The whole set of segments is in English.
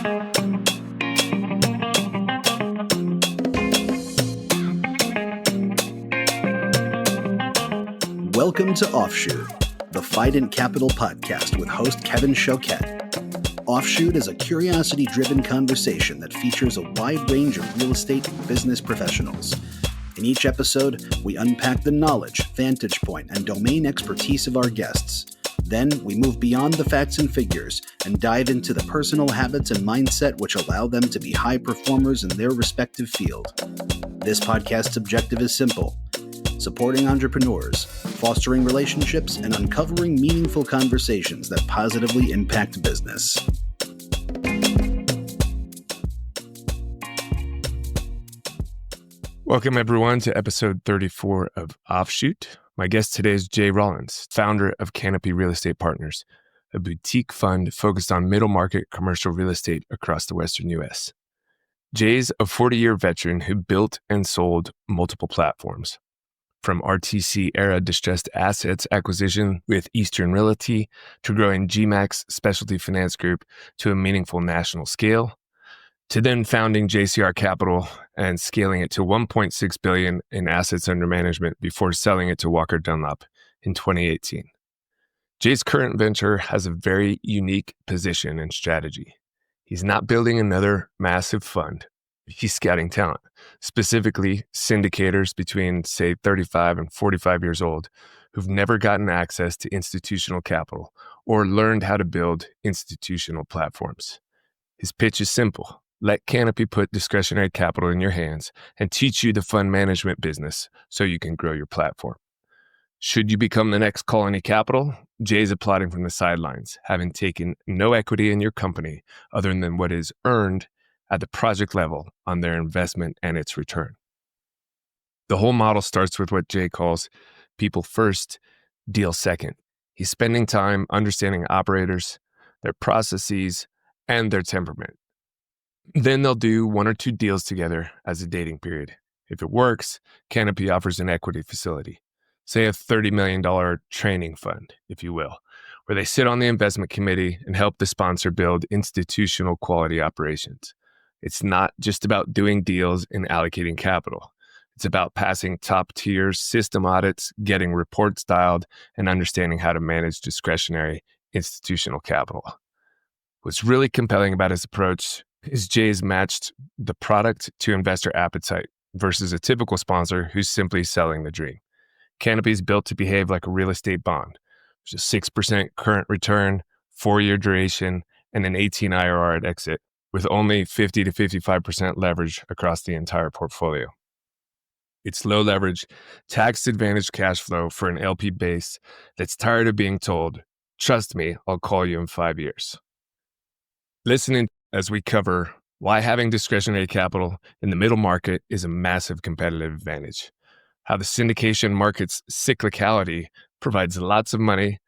Welcome to Offshoot, the Fident Capital podcast with host Kevin Choquette. Offshoot is a curiosity-driven conversation that features a wide range of real estate and business professionals. In each episode, we unpack the knowledge, vantage point, and domain expertise of our guests. Then we move beyond the facts and figures and dive into the personal habits and mindset which allow them to be high performers in their respective field. This podcast's objective is simple: supporting entrepreneurs, fostering relationships, and uncovering meaningful conversations that positively impact business. Welcome, everyone, to episode 34 of Offshoot. My guest today is Jay Rollins, founder of Canopy Real Estate Partners, a boutique fund focused on middle-market commercial real estate across the Western U.S. Jay's a 40-year veteran who built and sold multiple platforms, from RTC-era distressed assets acquisition with Eastern Realty to growing GMAX Specialty Finance Group to a meaningful national scale, to then founding JCR Capital and scaling it to $1.6 billion in assets under management before selling it to Walker Dunlop in 2018. Jay's current venture has a very unique position and strategy. He's not building another massive fund. He's scouting talent, specifically syndicators between, say, 35 and 45 years old who've never gotten access to institutional capital or learned how to build institutional platforms. His pitch is simple. Let Canopy put discretionary capital in your hands and teach you the fund management business so you can grow your platform. Should you become the next Colony Capital, Jay's applauding from the sidelines, having taken no equity in your company other than what is earned at the project level on their investment and its return. The whole model starts with what Jay calls people first, deal second. He's spending time understanding operators, their processes, and their temperament. Then they'll do one or two deals together as a dating period. If it works, Canopy offers an equity facility, say a $30 million training fund, if you will, where they sit on the investment committee and help the sponsor build institutional quality operations. It's not just about doing deals and allocating capital. It's about passing top-tier system audits, getting reports dialed, and understanding how to manage discretionary institutional capital. What's really compelling about his approach is Jay's matched the product to investor appetite versus a typical sponsor who's simply selling the dream. Canopy's built to behave like a real estate bond. There's a 6% current return, 4-year duration, and an 18 IRR at exit, with only 50 to 55% leverage across the entire portfolio. It's low leverage, tax-advantaged cash flow for an LP base that's tired of being told, "Trust me, I'll call you in 5 years." Listen in as we cover why having discretionary capital in the middle market is a massive competitive advantage, how the syndication market's cyclicality provides lots of money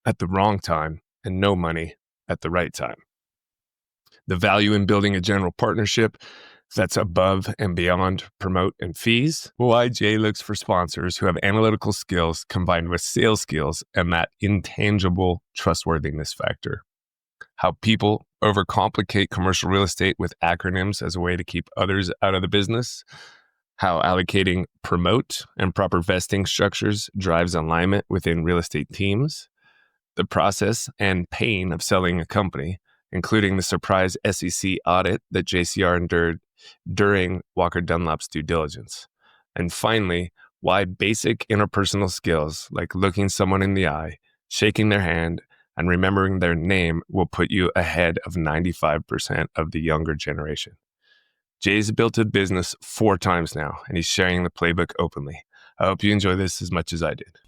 at the wrong time and no money at the right time, the value in building a general partnership that's above and beyond promote and fees, why Jay looks for sponsors who have analytical skills combined with sales skills and that intangible trustworthiness factor, how people overcomplicate commercial real estate with acronyms as a way to keep others out of the business, how allocating promote and proper vesting structures drives alignment within real estate teams, the process and pain of selling a company, including the surprise SEC audit that JCR endured during Walker Dunlop's due diligence. And finally, why basic interpersonal skills like looking someone in the eye, shaking their hand, and remembering their name will put you ahead of 95% of the younger generation. Jay's built a business 4 times now, and he's sharing the playbook openly. I hope you enjoy this as much as I did.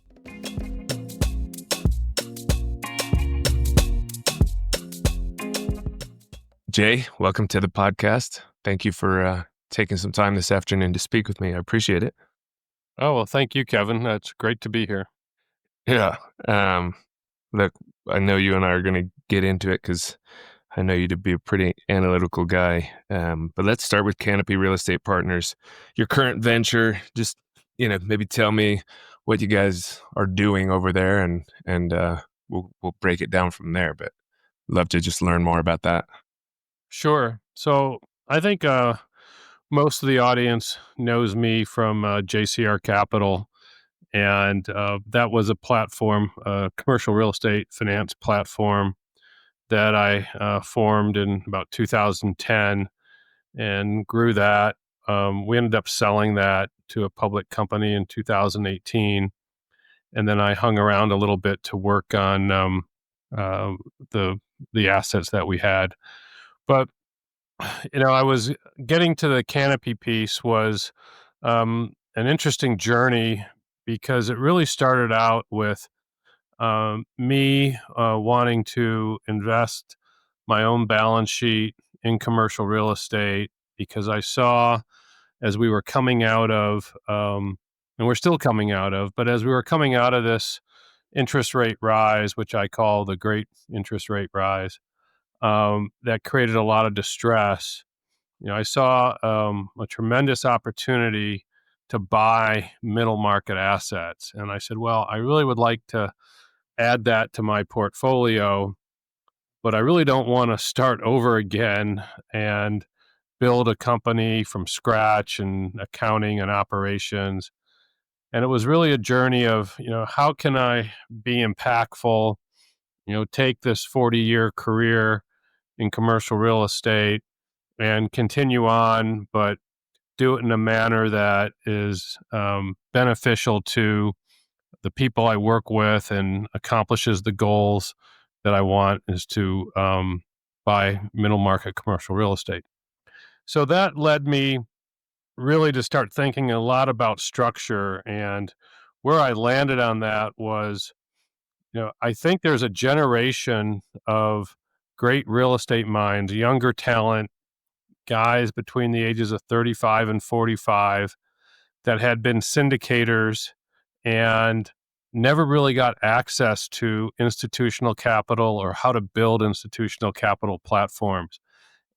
Jay, welcome to the podcast. Thank you for taking some time this afternoon to speak with me. I appreciate it. Oh, well, thank you, Kevin. It's great to be here. Yeah. Look, I know you and I are going to get into it because I know you to be a pretty analytical guy. But let's start with Canopy Real Estate Partners. Your current venture, just, maybe tell me what you guys are doing over there and we'll break it down from there. But love to just learn more about that. Sure. So I think most of the audience knows me from JCR Capital, and that was a platform, a commercial real estate finance platform that I formed in about 2010 and grew that. We ended up selling that to a public company in 2018, and then I hung around a little bit to work on uh, the the assets that we had. But I was getting to the Canopy piece was an interesting journey because it really started out with me wanting to invest my own balance sheet in commercial real estate because I saw as we were coming out of, and we're still coming out of, but as we were coming out of this interest rate rise, which I call the great interest rate rise, that created a lot of distress. I saw a tremendous opportunity to buy middle market assets. And I said, well, I really would like to add that to my portfolio, but I really don't want to start over again and build a company from scratch and accounting and operations. And it was really a journey of, how can I be impactful, take this 40-year career in commercial real estate and continue on, but do it in a manner that is beneficial to the people I work with and accomplishes the goals that I want is to buy middle market commercial real estate. So that led me really to start thinking a lot about structure. And where I landed on that was, I think there's a generation of great real estate minds, younger talent, guys between the ages of 35 and 45 that had been syndicators and never really got access to institutional capital or how to build institutional capital platforms.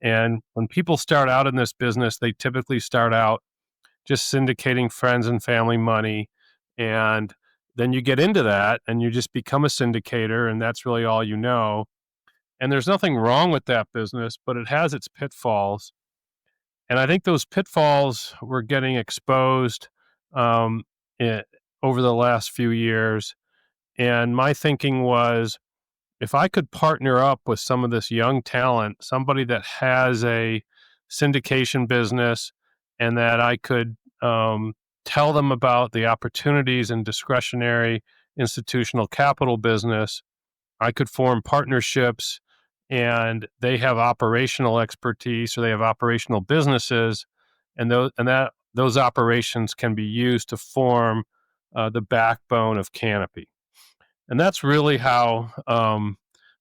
And when people start out in this business, they typically start out just syndicating friends and family money. And then you get into that and you just become a syndicator, and that's really all you know. And there's nothing wrong with that business, but it has its pitfalls. And I think those pitfalls were getting exposed um, i- over the last few years. And my thinking was if I could partner up with some of this young talent, somebody that has a syndication business, and that I could tell them about the opportunities in discretionary institutional capital business, I could form partnerships and they have operational expertise or they have operational businesses, and those operations can be used to form the backbone of Canopy. And that's really how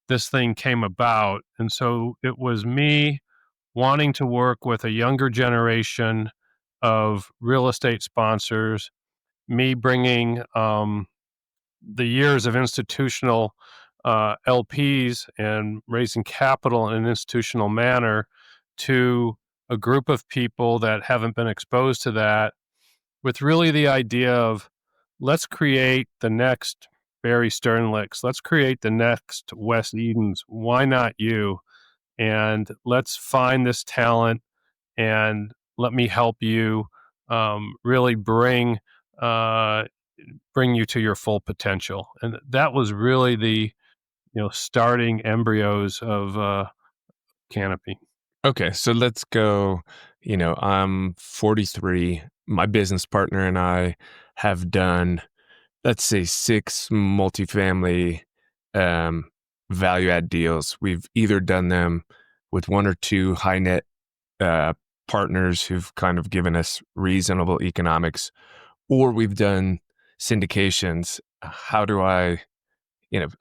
this thing came about. And so it was me wanting to work with a younger generation of real estate sponsors, me bringing the years of institutional LPs and raising capital in an institutional manner to a group of people that haven't been exposed to that, with really the idea of let's create the next Barry Sternlichs, let's create the next Wes Edens. Why not you? And let's find this talent and let me help you really uh, bring you to your full potential. And that was really the starting embryos of Canopy. Okay, so let's go. I'm 43. My business partner and I have done, let's say, 6 multifamily um, value add deals. We've either done them with 1 or 2 high net uh, partners who've kind of given us reasonable economics, or we've done syndications. How do I,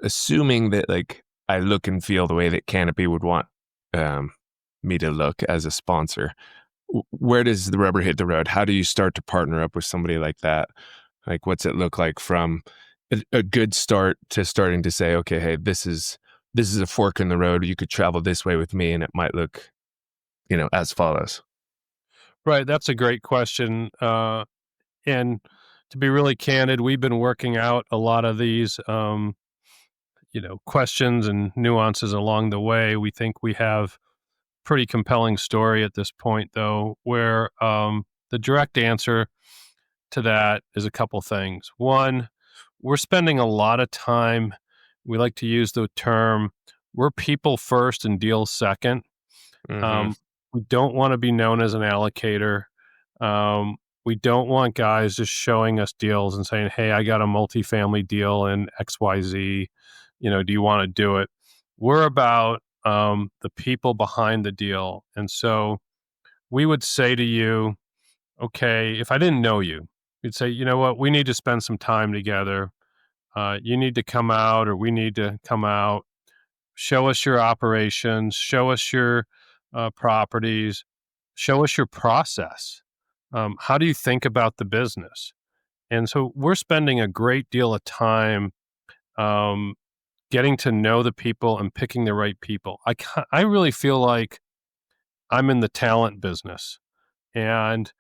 assuming that like I look and feel the way that Canopy would want um, me to look as a sponsor, where does the rubber hit the road? How do you start to partner up with somebody like that? Like, what's it look like from a good start to starting to say, okay, hey, this is a fork in the road. You could travel this way with me, and it might look, as follows. Right, that's a great question. And to be really candid, we've been working out a lot of these, questions and nuances along the way. We think we have pretty compelling story at this point, though, where the direct answer to that is a couple things. One, we're spending a lot of time. We like to use the term, we're people first and deals second. Mm-hmm. We don't want to be known as an allocator. We don't want guys just showing us deals and saying, hey, I got a multifamily deal in XYZ. Do you want to do it? We're about the people behind the deal. And so we would say to you, okay, if I didn't know you, we'd say, you know what, we need to spend some time together. You need to come out, or we need to come out, show us your operations, show us your properties, show us your process. How do you think about the business? And so we're spending a great deal of time um, getting to know the people and picking the right people. I really feel like I'm in the talent business. And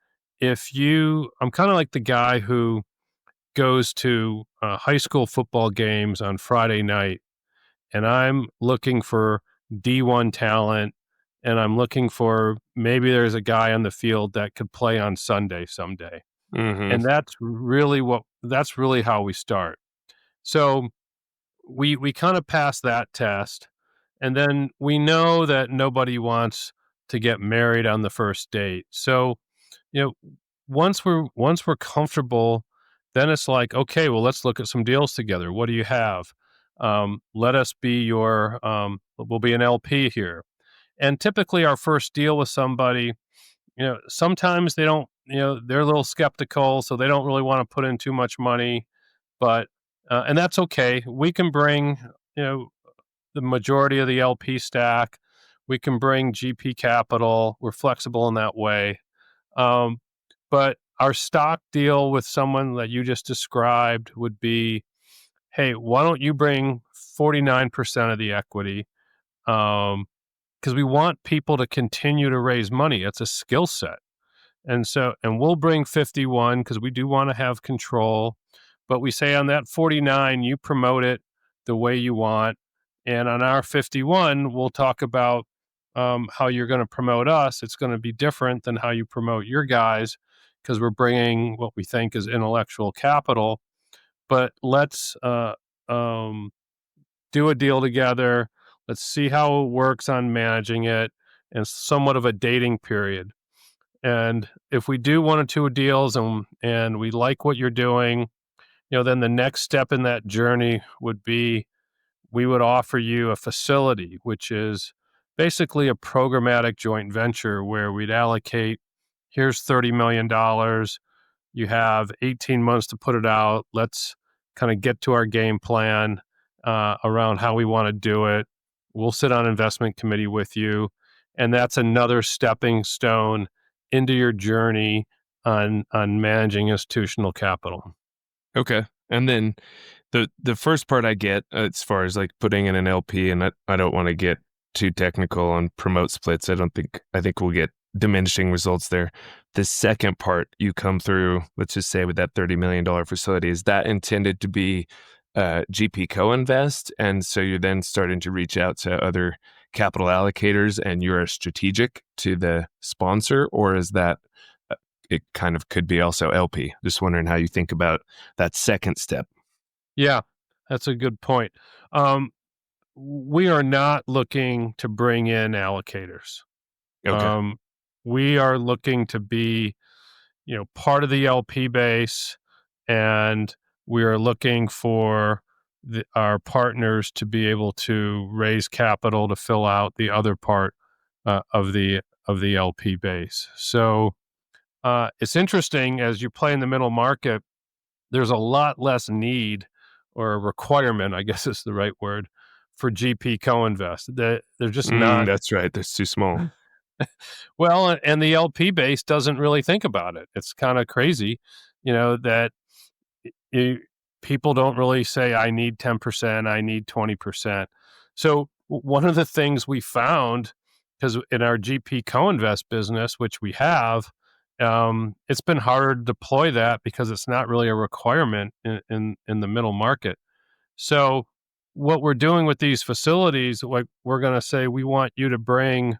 I'm kind of like the guy who goes to high school football games on Friday night, and I'm looking for D1 talent, and I'm looking for, maybe there's a guy on the field that could play on Sunday someday. Mm-hmm. And that's really how we start. So we kind of pass that test, and then we know that nobody wants to get married on the first date. So, you know, once we're comfortable, then it's like, okay, well, let's look at some deals together. What do you have? Let us be we'll be an LP here. And typically our first deal with somebody, sometimes they don't, they're a little skeptical, so they don't really want to put in too much money, but, and that's okay. We can bring, you know, the majority of the LP stack. We can bring GP capital. We're flexible in that way. Um, but our stock deal with someone that you just described would be, hey, why don't you bring 49% of the equity? Because we want people to continue to raise money. It's a skill set. And we'll bring 51 because we do want to have control. But we say on that 49, you promote it the way you want. And on our 51, we'll talk about how you're going to promote us. It's going to be different than how you promote your guys, because we're bringing what we think is intellectual capital. But let's do a deal together. Let's see how it works on managing it, and somewhat of a dating period. And if we do one or two deals and we like what you're doing, then the next step in that journey would be, we would offer you a facility, which is basically a programmatic joint venture where we'd allocate, here's $30 million. You have 18 months to put it out. Let's kind of get to our game plan around how we want to do it. We'll sit on investment committee with you. And that's another stepping stone into your journey on managing institutional capital. Okay. And then the first part I get, as far as like putting in an LP, and I don't want to get too technical on promote splits. I think we'll get diminishing results there. The second part, you come through, let's just say with that $30 million facility, is that intended to be GP co-invest? And so you're then starting to reach out to other capital allocators and you're a strategic to the sponsor, or is that it kind of could be also LP? Just wondering how you think about that second step. Yeah, that's a good point. We are not looking to bring in allocators. Okay. We are looking to be, part of the LP base, and we are looking for our partners to be able to raise capital to fill out the other part of the LP base. So it's interesting, as you play in the middle market, there's a lot less need, or a requirement, I guess is the right word, for GP co-invest. They're just not. That's right. That's too small. Well, and the LP base doesn't really think about it. It's kind of crazy, that people don't really say, I need 10%, I need 20%. So one of the things we found, because in our GP co-invest business, which we have, it's been harder to deploy that because it's not really a requirement in the middle market. So what we're doing with these facilities, like, we're going to say, we want you to bring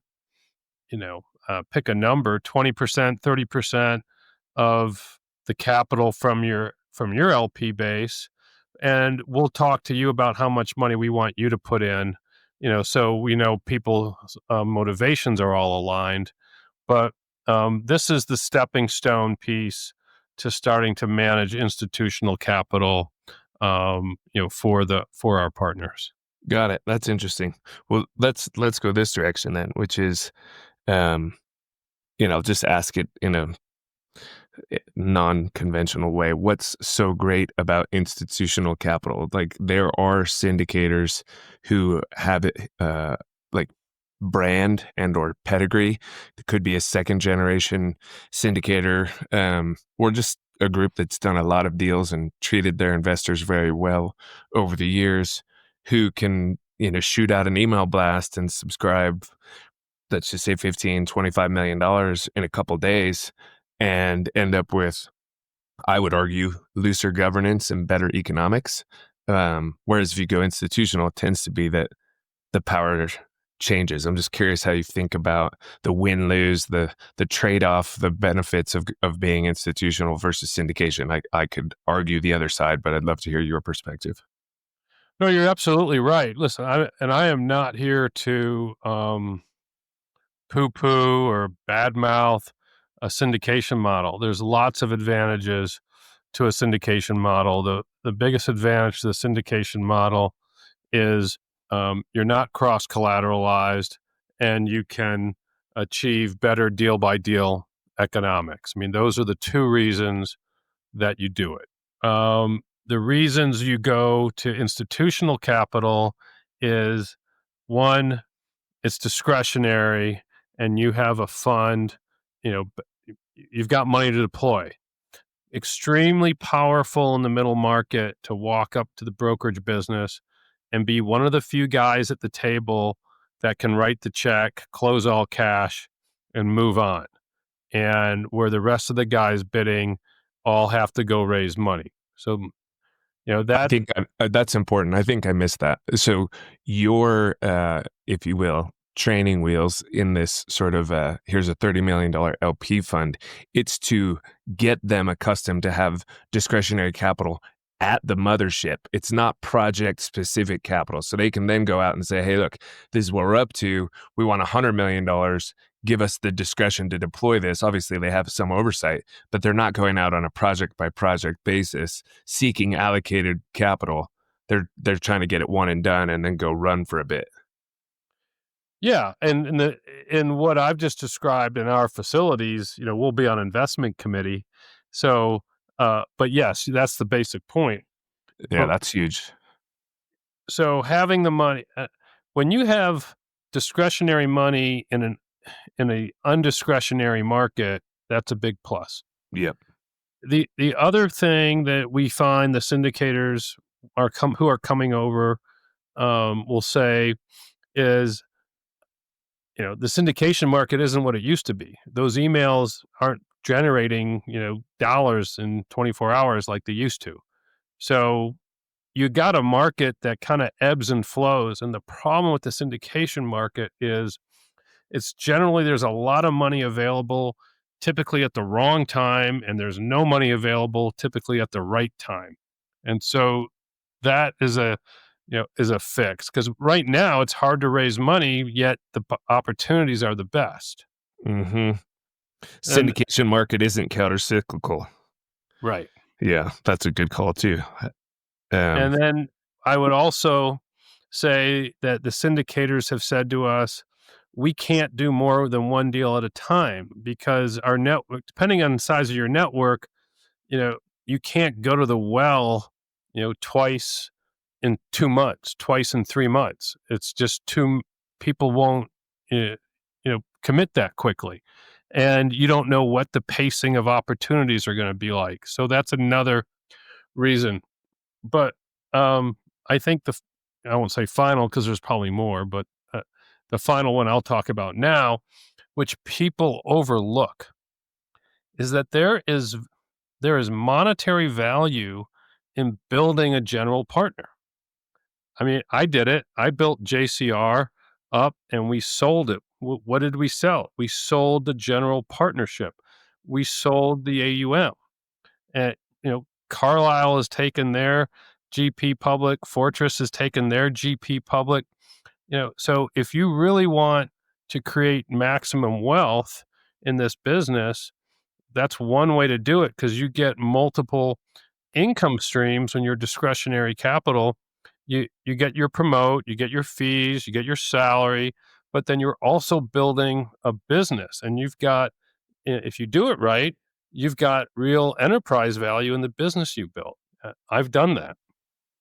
pick a number, 20%, 30% of the capital from your LP base, and we'll talk to you about how much money we want you to put in. So we know people's motivations are all aligned, but this is the stepping stone piece to starting to manage institutional capital, for our partners. Got it. That's interesting. Well, let's go this direction then, which is, just ask it in a non-conventional way. What's so great about institutional capital? Like, there are syndicators who have it, like brand and or pedigree. It could be a second generation syndicator, or just a group that's done a lot of deals and treated their investors very well over the years, who can, shoot out an email blast and subscribe, let's just say $15-25 million in a couple days, and end up with, I would argue, looser governance and better economics. Whereas if you go institutional, it tends to be that the power changes. I'm just curious how you think about the win-lose, the trade-off, the benefits of being institutional versus syndication. I could argue the other side, but I'd love to hear your perspective. No, you're absolutely right. Listen, I am not here to poo-poo or badmouth a syndication model. There's lots of advantages to a syndication model. The biggest advantage to the syndication model is you're not cross-collateralized, and you can achieve better deal-by-deal economics. I mean, those are the two reasons that you do it. The reasons you go to institutional capital is, one, it's discretionary, and you have a fund, you've got money to deploy. Extremely powerful in the middle market to walk up to the brokerage business and be one of the few guys at the table that can write the check, close all cash, and move on. And where the rest of the guys bidding all have to go raise money. So, that I think that's important. I think I missed that. So your, if you will, training wheels in this sort of, here's a $30 million LP fund, it's to get them accustomed to have discretionary capital at the mothership. It's not project specific capital. So they can then go out and say, hey, look, this is what we're up to. We want $100 million. Give us the discretion to deploy this. Obviously, they have some oversight, but they're not going out on a project by project basis seeking allocated capital. They're trying to get it one and done and then go run for a bit. Yeah, and in what I've just described in our facilities, we'll be on investment committee. So, but yes, that's the basic point. Yeah, that's huge. So having the money, when you have discretionary money in a undiscretionary market, that's a big plus. Yep. The other thing that we find the syndicators who are coming over will say is, the syndication market isn't what it used to be. Those emails aren't generating, dollars in 24 hours like they used to. So you got a market that kind of ebbs and flows. And the problem with the syndication market is it's generally, there's a lot of money available, typically at the wrong time, and there's no money available typically at the right time. And so that is a fix, because right now it's hard to raise money, yet the opportunities are the best. Mm-hmm. Syndication market isn't counter-cyclical. Right. Yeah, that's a good call too. And then I would also say that the syndicators have said to us, we can't do more than one deal at a time, because our network, depending on the size of your network, you can't go to the well, twice in 2 months, twice in 3 months. It's just people won't, commit that quickly. And you don't know what the pacing of opportunities are going to be like. So that's another reason. But I think I won't say final, because there's probably more, but the final one I'll talk about now, which people overlook, is that there is monetary value in building a general partner. I mean, I did it. I built JCR up, and we sold it what did we sell? We sold the general partnership. We sold the AUM. And, Carlisle has taken their GP public. Fortress has taken their GP public. So if you really want to create maximum wealth in this business, that's one way to do it, because you get multiple income streams when you're discretionary capital. You get your promote, you get your fees, you get your salary, but then you're also building a business, and if you do it right, you've got real enterprise value in the business you built. I've done that.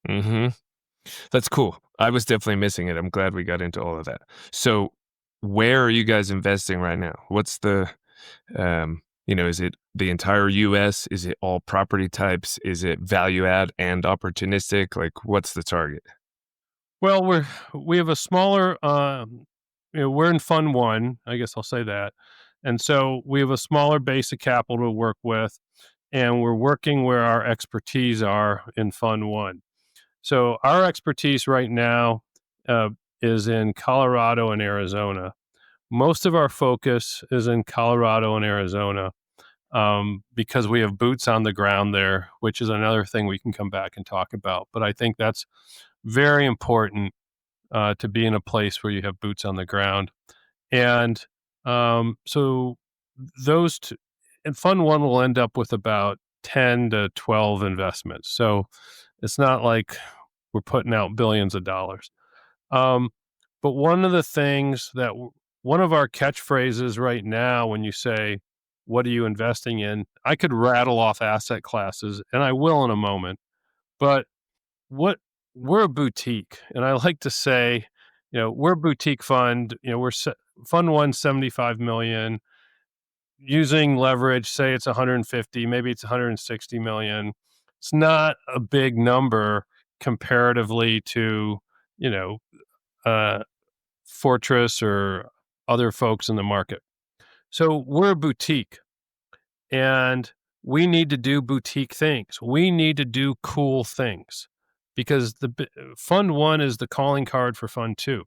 Mm-hmm. That's cool. I was definitely missing it. I'm glad we got into all of that. So where are you guys investing right now? What's is it the entire US? Is it all property types? Is it value add and opportunistic? Like, what's the target? Well, we have a smaller, we're in Fund One, I guess I'll say that. And so we have a smaller base of capital to work with, and we're working where our expertise are in Fund One. So our expertise right now is in Colorado and Arizona. Most of our focus is in Colorado and Arizona because we have boots on the ground there, which is another thing we can come back and talk about. But I think that's very important to be in a place where you have boots on the ground. And so those two, and Fund One will end up with about 10 to 12 investments. So it's not like we're putting out billions of dollars. But one of the things one of our catchphrases right now, when you say, what are you investing in? I could rattle off asset classes, and I will in a moment. But we're a boutique, and I like to say, we're a boutique fund. We're Fund One, 75 million. Using leverage, say it's 150, maybe it's 160 million. It's not a big number comparatively to, Fortress or other folks in the market. So we're a boutique, and we need to do boutique things. We need to do cool things, because Fund One is the calling card for Fund Two.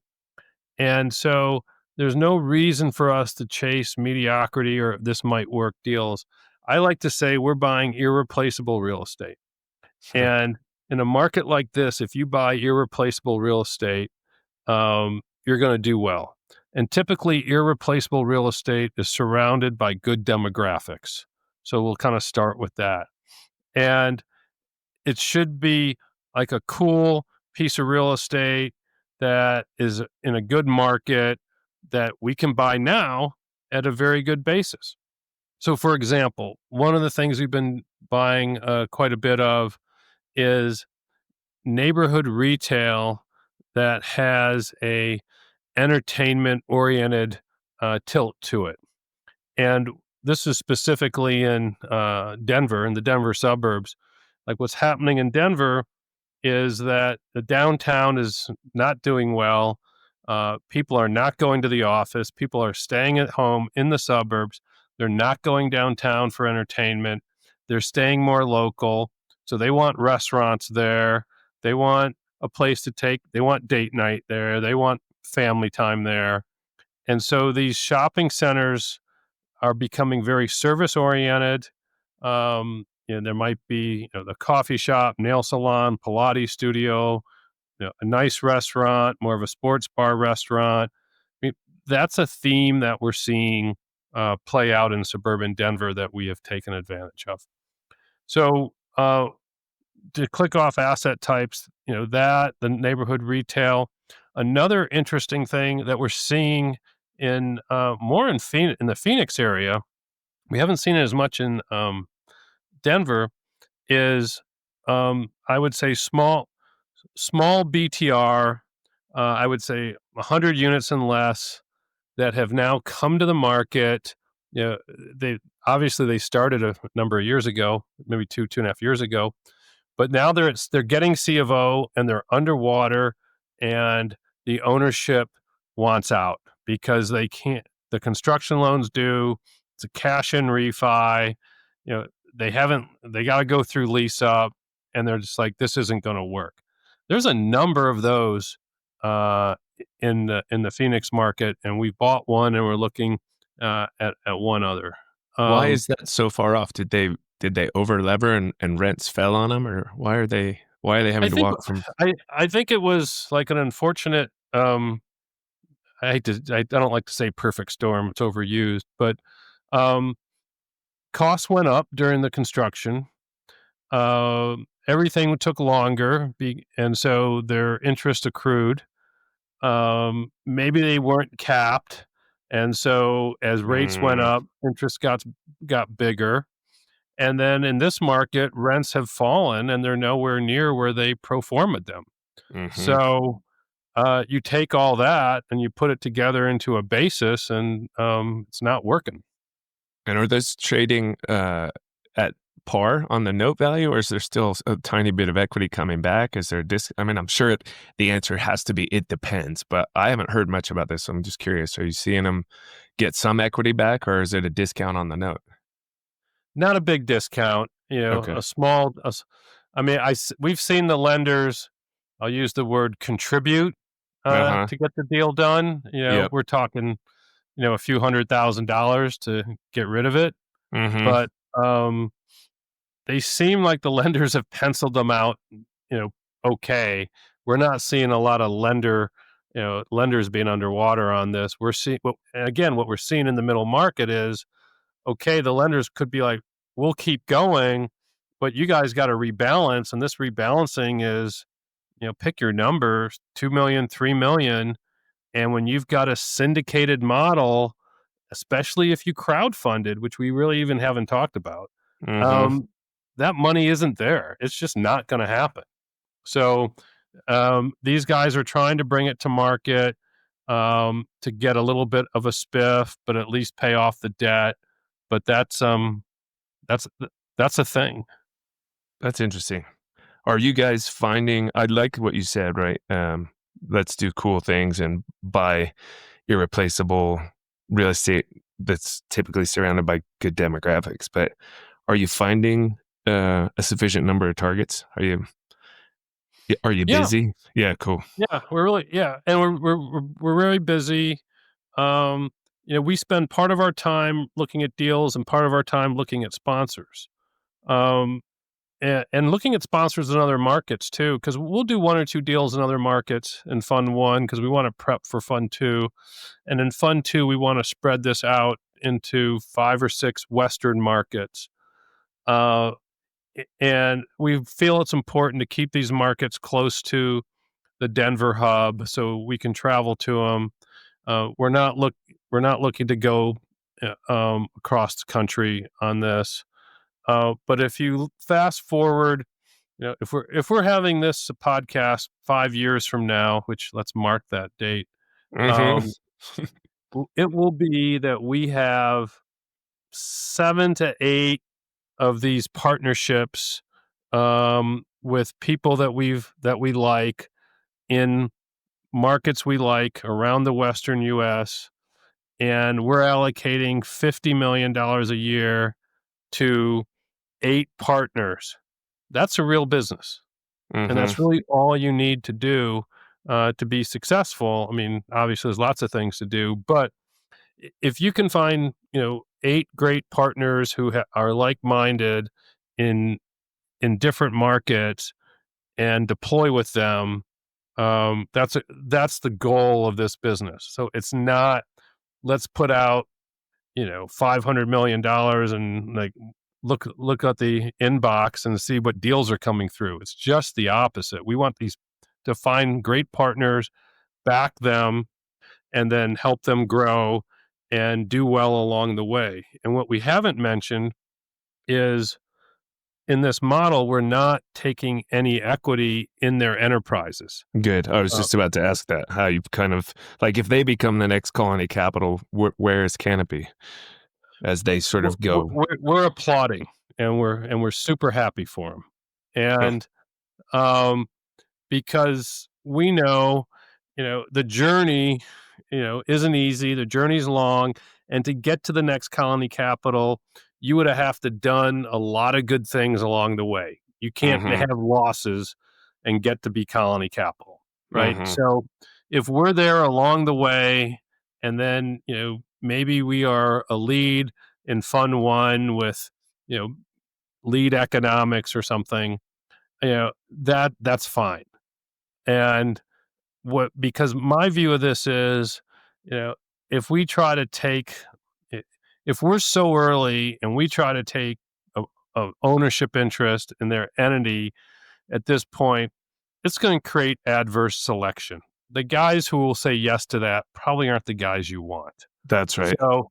And so there's no reason for us to chase mediocrity or this might work deals. I like to say we're buying irreplaceable real estate. And in a market like this, if you buy irreplaceable real estate, you're going to do well. And typically, irreplaceable real estate is surrounded by good demographics. So we'll kind of start with that. And it should be like a cool piece of real estate that is in a good market that we can buy now at a very good basis. So, for example, one of the things we've been buying quite a bit of is neighborhood retail that has a entertainment-oriented tilt to it. And this is specifically in Denver, in the Denver suburbs. Like, what's happening in Denver is that the downtown is not doing well. People are not going to the office. People are staying at home in the suburbs. They're not going downtown for entertainment. They're staying more local. So they want restaurants there. They want a place they want date night there. They want family time there. And so these shopping centers are becoming very service oriented. There might be the coffee shop, nail salon, Pilates studio, a nice restaurant, more of a sports bar restaurant. I mean, that's a theme that we're seeing play out in suburban Denver that we have taken advantage of. So to click off asset types, the neighborhood retail. Another interesting thing that we're seeing in more in the Phoenix area, we haven't seen it as much in Denver, is I would say small BTR. I would say 100 units and less that have now come to the market. They started a number of years ago, maybe 2.5 years ago, but now they're getting C of O and they're underwater, and the ownership wants out because they can't. The construction loans due. It's a cash in refi. They got to go through lease up, and they're just like, this isn't going to work. There's a number of those uh, in the Phoenix market, and we bought one, and we're looking at one other. Why is that so far off? Did they over lever and rents fell on them, or why are they I having to think walk from? I think it was like an unfortunate. I don't like to say perfect storm. It's overused, but um, costs went up during the construction. Everything took longer, and so their interest accrued. Maybe they weren't capped, and so as rates went Mm, up, interest got bigger. And then in this market, rents have fallen, and they're nowhere near where they pro forma'd them. mm-hmm. So you take all that and you put it together into a basis, and it's not working. And are those trading at par on the note value, or is there still a tiny bit of equity coming back? Is there I mean, I'm sure the answer has to be it depends, but I haven't heard much about this, so I'm just curious. Are you seeing them get some equity back, or is it a discount on the note? Not a big discount, Okay. a small. I mean, we've seen the lenders. I'll use the word contribute Uh-huh. to get the deal done. Yep. We're talking, a few $100,000 to get rid of it, Mm-hmm. but they seem like the lenders have penciled them out, okay. We're not seeing a lot of lenders being underwater on this. We're seeing, again, what we're seeing in the middle market is, okay, the lenders could be like, we'll keep going, but you guys got to rebalance. And this rebalancing is, pick your numbers, 2 million, 3 million. And when you've got a syndicated model, especially if you crowdfunded, which we really even haven't talked about, Mm-hmm. um, that money isn't there. It's just not going to happen. So these guys are trying to bring it to market to get a little bit of a spiff, but at least pay off the debt. But that's that's a thing. That's interesting. Are you guys finding, I like what you said, right? Let's do cool things and buy irreplaceable real estate that's typically surrounded by good demographics. But are you finding a sufficient number of targets? Are you Yeah, busy? Yeah, cool. yeah, and we're really busy. Um, we spend part of our time looking at deals and part of our time looking at sponsors. Um, and looking at sponsors in other markets too, because we'll do one or two deals in other markets in Fund One because we want to prep for Fund Two, and in Fund Two we want to spread this out into 5 or 6 Western markets. Uh, and we feel it's important to keep these markets close to the Denver hub so we can travel to them. We're not looking to go across the country on this. But if you fast forward, if we're having this podcast 5 years from now, which let's mark that date, Hmm. um, it will be that we have 7 to 8 of these partnerships with people that we like in markets we like around the Western U.S. And we're allocating $50 million a year to 8 partners. That's a real business. And Hmm. that's really all you need to do to be successful. I mean, obviously, there's lots of things to do, but if you can find, 8 great partners who are like-minded in different markets and deploy with them, that's the goal of this business. So it's not let's put out $500 million and like look at the inbox and see what deals are coming through. It's just the opposite. We want these to find great partners, back them, and then help them grow and do well along the way. And what we haven't mentioned is in this model, we're not taking any equity in their enterprises. Good. I was Uh, just about to ask that. How you kind of like if they become the next Colony Capital, where is Canopy as they sort we're, of go? we're applauding, and we're super happy for them. Huh. And um, because we know, the journey, isn't easy. The journey's long, and to get to the next Colony Capital, you would have to done a lot of good things along the way. You can't Hmm. have losses and get to be Colony Capital. right? Hmm. So if we're there along the way, and then maybe we are a lead in fund one with you know lead economics or something, that's fine. And what because my view of this is, you know, if we try to take i- if we're so early and we try to take a ownership interest in their entity at this point, it's going to create adverse selection. The guys who will say yes to that probably aren't the guys you want. That's right. So,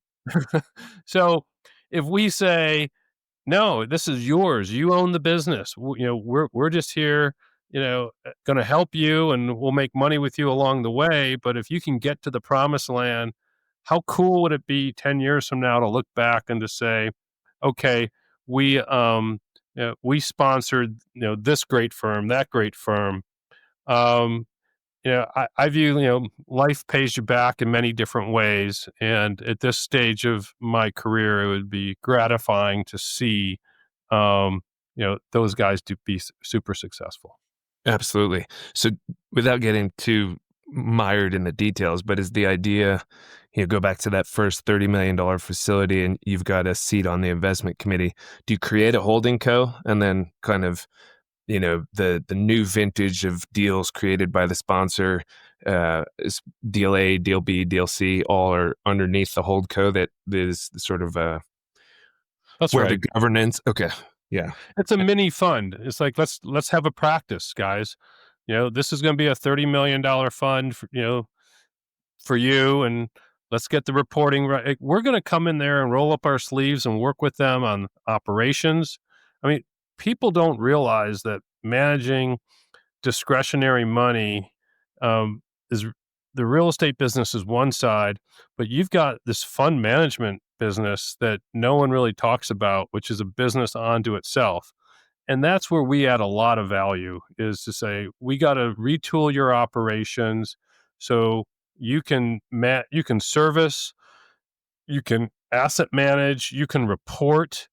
so if we say, no, this is yours. You own the business. We're just here, going to help you, and we'll make money with you along the way. But if you can get to the promised land, how cool would it be 10 years from now to look back and to say, okay, we sponsored, this great firm, that great firm. Um, I view, life pays you back in many different ways. And at this stage of my career, it would be gratifying to see, those guys to be super successful. Absolutely. So without getting too mired in the details, but is the idea, go back to that first $30 million facility and you've got a seat on the investment committee. Do you create a holding co and then kind of, the new vintage of deals created by the sponsor, is deal A, deal B, deal C, all are underneath the hold co that is sort of That's where the right. governance. Okay. Yeah. It's a mini fund. It's like, let's have a practice, guys. This is going to be a $30 million fund for you, and let's get the reporting right. We're going to come in there and roll up our sleeves and work with them on operations. I mean, people don't realize that managing discretionary money, is the real estate business is one side, but you've got this fund management business that no one really talks about, which is a business onto itself. And that's where we add a lot of value, is to say, we got to retool your operations so you can service, you can asset manage, you can report,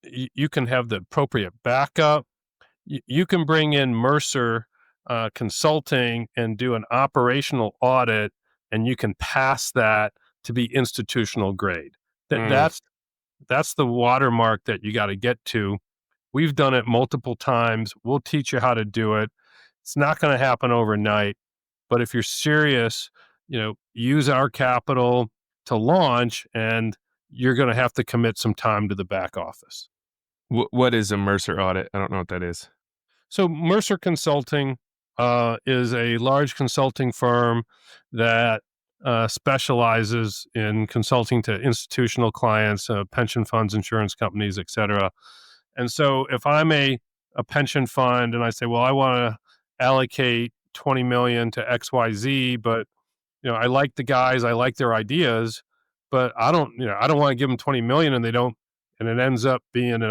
you can have the appropriate backup. You can bring in Mercer Consulting and do an operational audit, and you can pass that to be institutional grade. That Mm. that's that's the watermark that you got to get to. We've done it multiple times. We'll teach you how to do it. It's not going to happen overnight, but if you're serious, use our capital to launch, and you're going to have to commit some time to the back office. What is a Mercer audit? I don't know what that is. So Mercer Consulting is a large consulting firm that specializes in consulting to institutional clients, pension funds, insurance companies, et cetera. And so if I'm a pension fund and I say, well, I want to allocate 20 million to XYZ, but I like the guys, I like their ideas, but I don't want to give them 20 million and they don't, and it ends up being in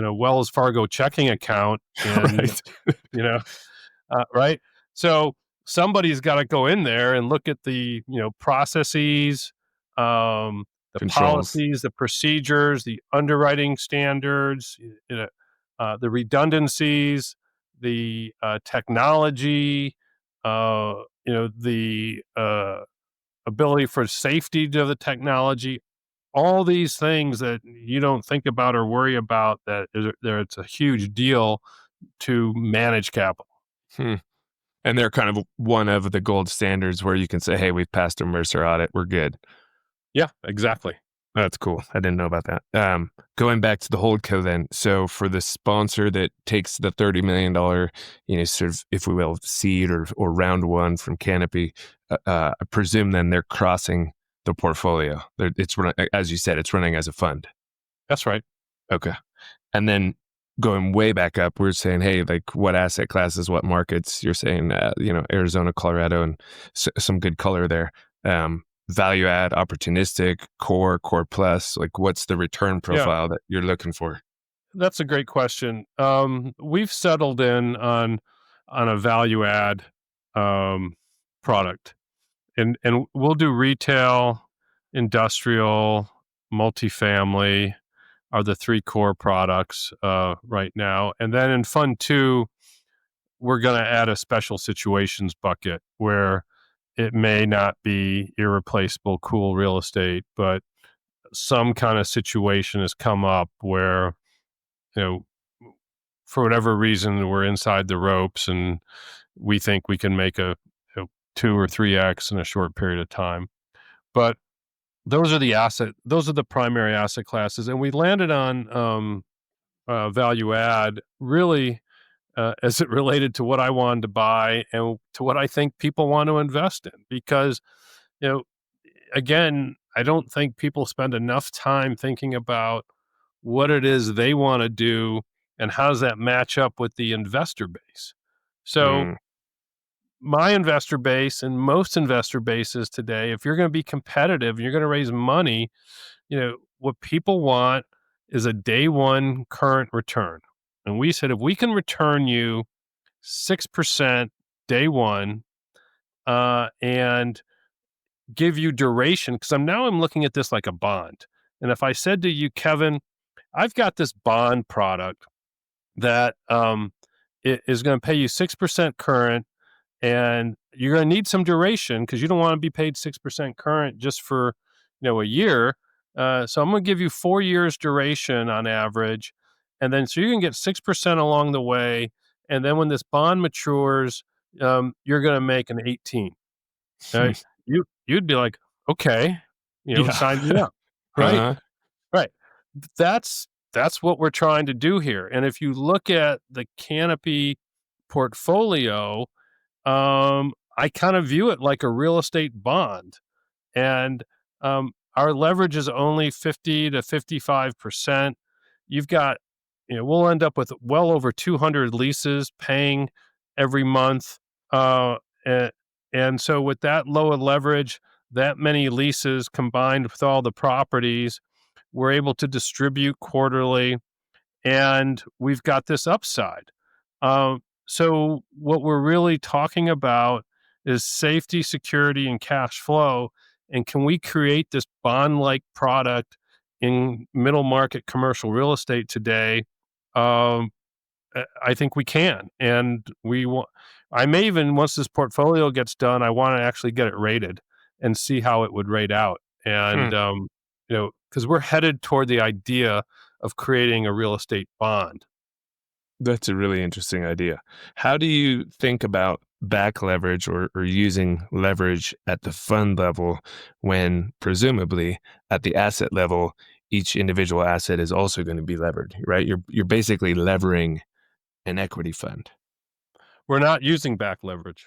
a Wells Fargo checking account, and Right. you know right. So somebody's got to go in there and look at the processes, the Controls. policies, the procedures, the underwriting standards, the redundancies, the technology, the ability for safety to the technology, all these things that you don't think about or worry about, it's a huge deal to manage capital. Hmm. And they're kind of one of the gold standards where you can say, hey, we've passed a Mercer audit. We're good. Yeah, exactly. That's cool. I didn't know about that. Going back to the holdco then. So for the sponsor that takes the $30 million, sort of, if we will, seed or round one from Canopy, I presume then they're crossing the portfolio. It's as you said, it's running as a fund. That's right. Okay. And then going way back up, we're saying, hey, like what asset classes, what markets? You're saying, Arizona, Colorado, and some good color there. Value add, opportunistic, core plus. Like, what's the return Yeah, profile that you're looking for? that's a great question. We've settled in on a value add um, product, and we'll do retail, industrial, multifamily are the three core products right now. And then in Fund 2, we're going to add a special situations bucket where it may not be irreplaceable, cool real estate, but some kind of situation has come up where, you know, for whatever reason, we're inside the ropes and we think we can make a 2 or 3x in a short period of time. But those are the primary asset classes. And we landed on value add really as it related to what I wanted to buy and to what I think people want to invest in. Because, you know, again, I don't think people spend enough time thinking about what it is they want to do and how does that match up with the investor base. So Mm. my investor base and most investor bases today, if you're going to be competitive and you're going to raise money, what people want is a day one current return. And we said, if we can return you 6% day one, and give you duration, because I'm looking at this like a bond. And if I said to you, Kevin, I've got this bond product that it is going to pay you 6% current, and you're going to need some duration because you don't want to be paid 6% current just for a year. So I'm going to give you 4 years duration on average, and then so you can get 6% along the way, and then when this bond matures, you're going to make an 18. Right? You'd be like, okay, Yeah. sign me up, right? Uh-huh. Right. That's what we're trying to do here. And if you look at the Canopy portfolio, I kind of view it like a real estate bond. And our leverage is only 50 to 55%. You've got, we'll end up with well over 200 leases paying every month. And so with that lower leverage, that many leases combined with all the properties, we're able to distribute quarterly, and we've got this upside. So what we're really talking about is safety, security, and cash flow. And can we create this bond-like product in middle market commercial real estate today? I think we can. And I may even, once this portfolio gets done, I want to actually get it rated and see how it would rate out. And, because we're headed toward the idea of creating a real estate bond. That's a really interesting idea. How do you think about back leverage or using leverage at the fund level when presumably at the asset level, each individual asset is also going to be levered, right? You're basically levering an equity fund. We're not using back leverage.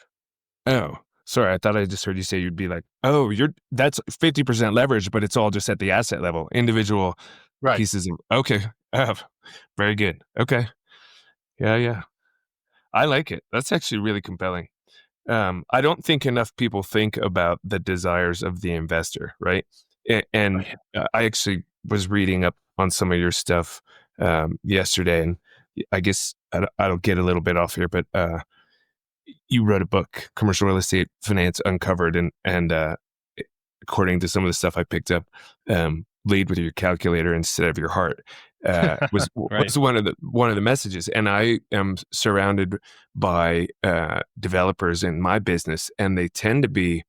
Oh, sorry. I thought I just heard you say you'd be like, oh, that's 50% leverage, but it's all just at the asset level, individual Right. pieces of, okay. Very good. Okay. Yeah. I like it. That's actually really compelling. I don't think enough people think about the desires of the investor, right? And I actually was reading up on some of your stuff yesterday, and I guess I'll get a little bit off here, but you wrote a book, Commercial Real Estate Finance Uncovered, and according to some of the stuff I picked up, lead with your calculator instead of your heart was Right. one of the messages. And I am surrounded by developers in my business, and they tend to be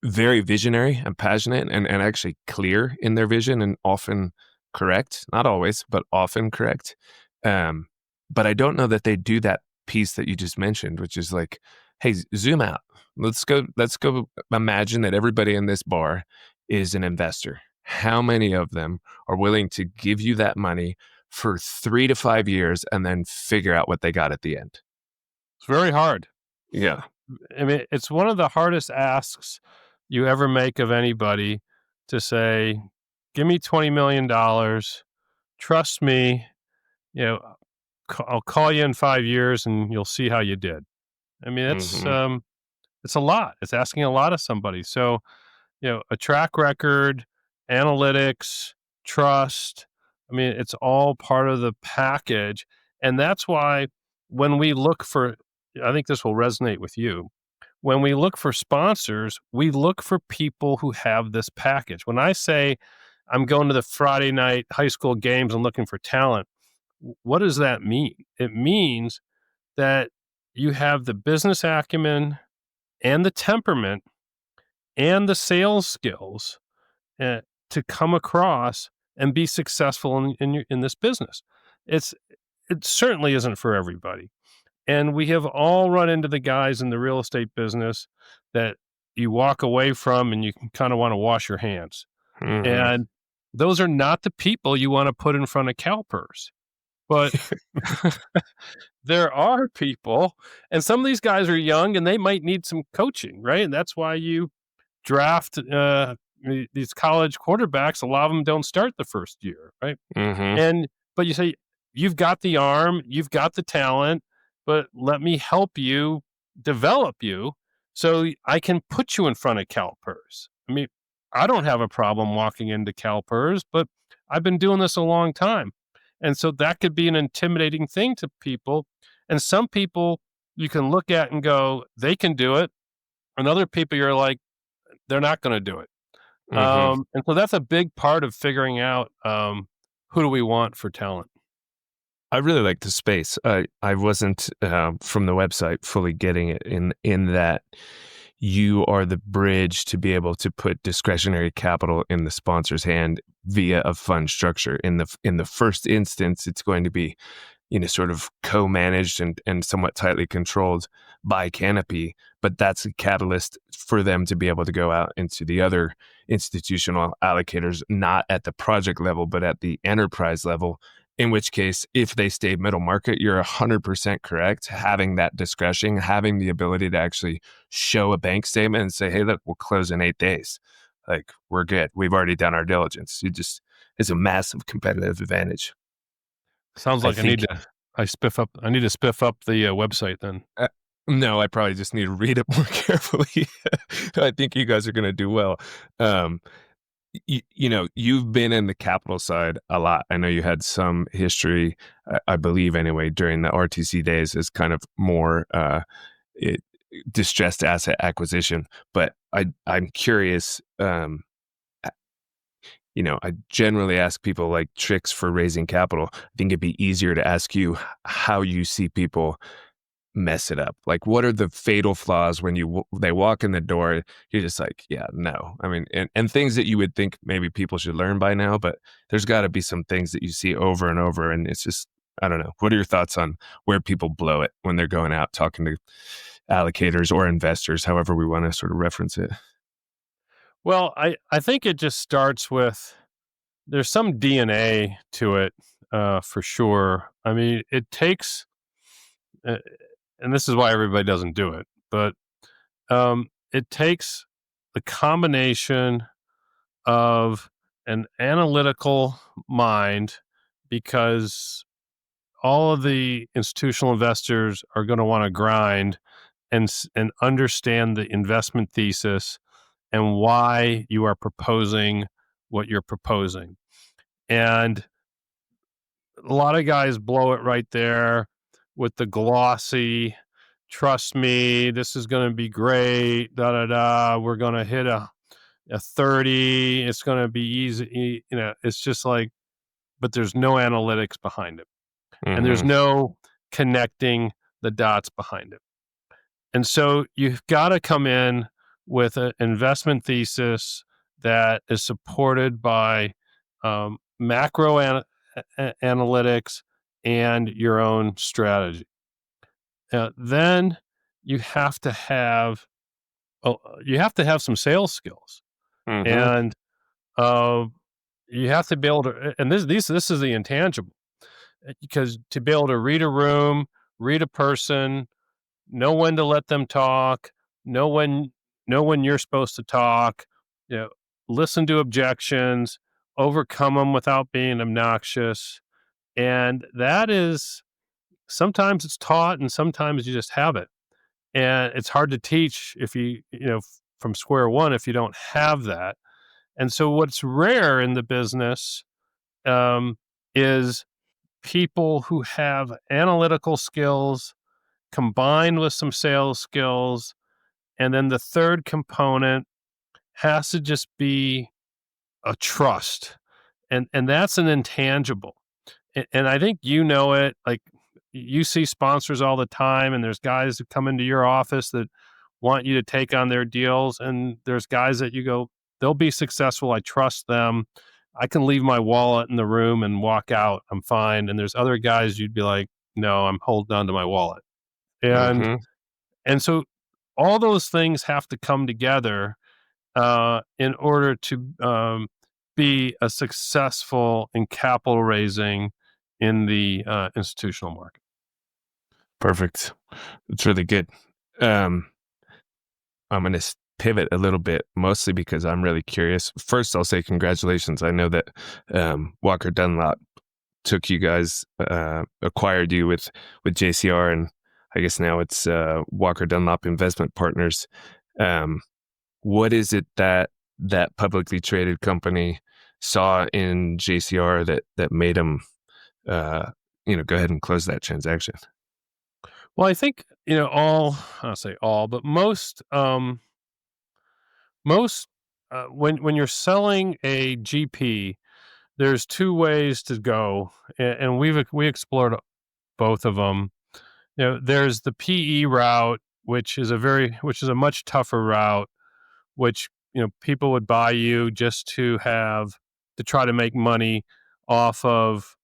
very visionary and passionate and actually clear in their vision, and often correct, not always, but often correct. But I don't know that they do that piece that you just mentioned, which is like, hey, zoom out. Let's go imagine that everybody in this bar is an investor. How many of them are willing to give you that money for 3 to 5 years and then figure out what they got at the end? It's very hard. Yeah. I mean, it's one of the hardest asks you ever make of anybody to say, give me $20 million. Trust me, I'll call you in 5 years and you'll see how you did. I mean, it's a lot. It's asking a lot of somebody. So, a track record, analytics, trust. I mean, it's all part of the package. And that's why when we look for, I think this will resonate with you. When we look for sponsors, we look for people who have this package. When I say I'm going to the Friday night high school games and looking for talent, what does that mean? It means that you have the business acumen and the temperament and the sales skills uh, to come across and be successful in this business. It's it certainly isn't for everybody, and we have all run into the guys in the real estate business that you walk away from and you kind of want to wash your hands. Mm-hmm. And those are not the people you want to put in front of CalPERS. But there are people, and some of these guys are young and they might need some coaching, right? And that's why you draft these college quarterbacks. A lot of them don't start the first year, right? Mm-hmm. And but you say, you've got the arm, you've got the talent, but let me help you develop you so I can put you in front of CalPERS. I mean, I don't have a problem walking into CalPERS, but I've been doing this a long time. And so that could be an intimidating thing to people. And some people you can look at and go, they can do it. And other people you're like, they're not going to do it. Mm-hmm. And so that's a big part of figuring out who do we want for talent. I really like the space. I wasn't from the website fully getting it in that you are the bridge to be able to put discretionary capital in the sponsor's hand via a fund structure. In the first instance, it's going to be sort of co-managed and somewhat tightly controlled by Canopy, but that's a catalyst for them to be able to go out into the other institutional allocators, not at the project level, but at the enterprise level. In which case, if they stay middle market, you're 100% correct. Having that discretion, having the ability to actually show a bank statement and say, hey, look, we'll close in 8 days. Like, we're good. We've already done our diligence. It's a massive competitive advantage. Sounds I like think, I need to spiff up the website then. no, I probably just need to read it more carefully. I think you guys are going to do well. You've been in the capital side a lot. I know you had some history, I believe anyway, during the RTC days as kind of more distressed asset acquisition. But I'm curious. I generally ask people like tricks for raising capital. I think it'd be easier to ask you how you see people mess it up. Like, what are the fatal flaws when they walk in the door? You're just like, yeah, no. I mean, and things that you would think maybe people should learn by now, but there's got to be some things that you see over and over, and it's just, I don't know. What are your thoughts on where people blow it when they're going out talking to allocators or investors, however we want to sort of reference it? Well, I think it just starts with there's some DNA to it for sure. I mean, it takes, uh, and this is why everybody doesn't do it, but it takes the combination of an analytical mind because all of the institutional investors are going to want to grind and understand the investment thesis and why you are proposing what you're proposing. And a lot of guys blow it right there with the glossy, trust me, this is going to be great, da da da. We're going to hit a 30. It's going to be easy. It's just like, but there's no analytics behind it. And there's Mm-hmm. no connecting the dots behind it. And so you've got to come in with an investment thesis that is supported by macro analytics and your own strategy. Then you have to have some sales skills, Mm-hmm. and uh, you have to be able to. And this is the intangible, because to be able to read a room, read a person, know when to let them talk, know when you're supposed to talk, you know, listen to objections, overcome them without being obnoxious. And that is sometimes it's taught and sometimes you just have it. And it's hard to teach if from square one if you don't have that. And so what's rare in the business is people who have analytical skills combined with some sales skills. And then the third component has to just be a trust. And that's an intangible. And I think it, like you see sponsors all the time, and there's guys that come into your office that want you to take on their deals, and there's guys that you go, they'll be successful. I trust them. I can leave my wallet in the room and walk out. I'm fine. And there's other guys you'd be like, no, I'm holding on to my wallet. And Mm-hmm. and so all those things have to come together in order to be a successful in capital raising in the institutional market. Perfect. It's really good. Um, I'm going to pivot a little bit, mostly because I'm really curious. First, I'll say congratulations. I know that Walker Dunlop took you guys, acquired you with JCR, and I guess now it's Walker Dunlop Investment Partners. What is it that publicly traded company saw in JCR that made them, go ahead and close that transaction? Well, I think, I'll say all, but most, when you're selling a GP, there's two ways to go, and we explored both of them. There's the PE route, which is a much tougher route, which, people would buy you just to try to make money off of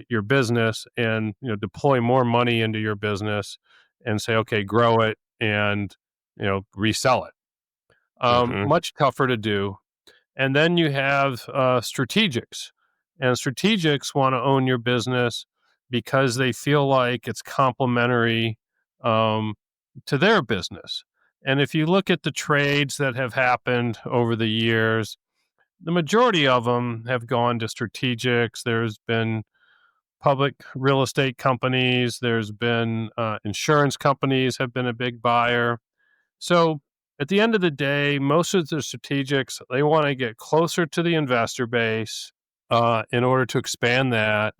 your business, and, deploy more money into your business and say, okay, grow it and, resell it. Mm-hmm. Much tougher to do. And then you have strategics, and strategics want to own your business because they feel like it's complementary to their business. And if you look at the trades that have happened over the years, the majority of them have gone to strategics. There's been public real estate companies. There's been insurance companies have been a big buyer. So at the end of the day, most of the strategics, they want to get closer to the investor base in order to expand that,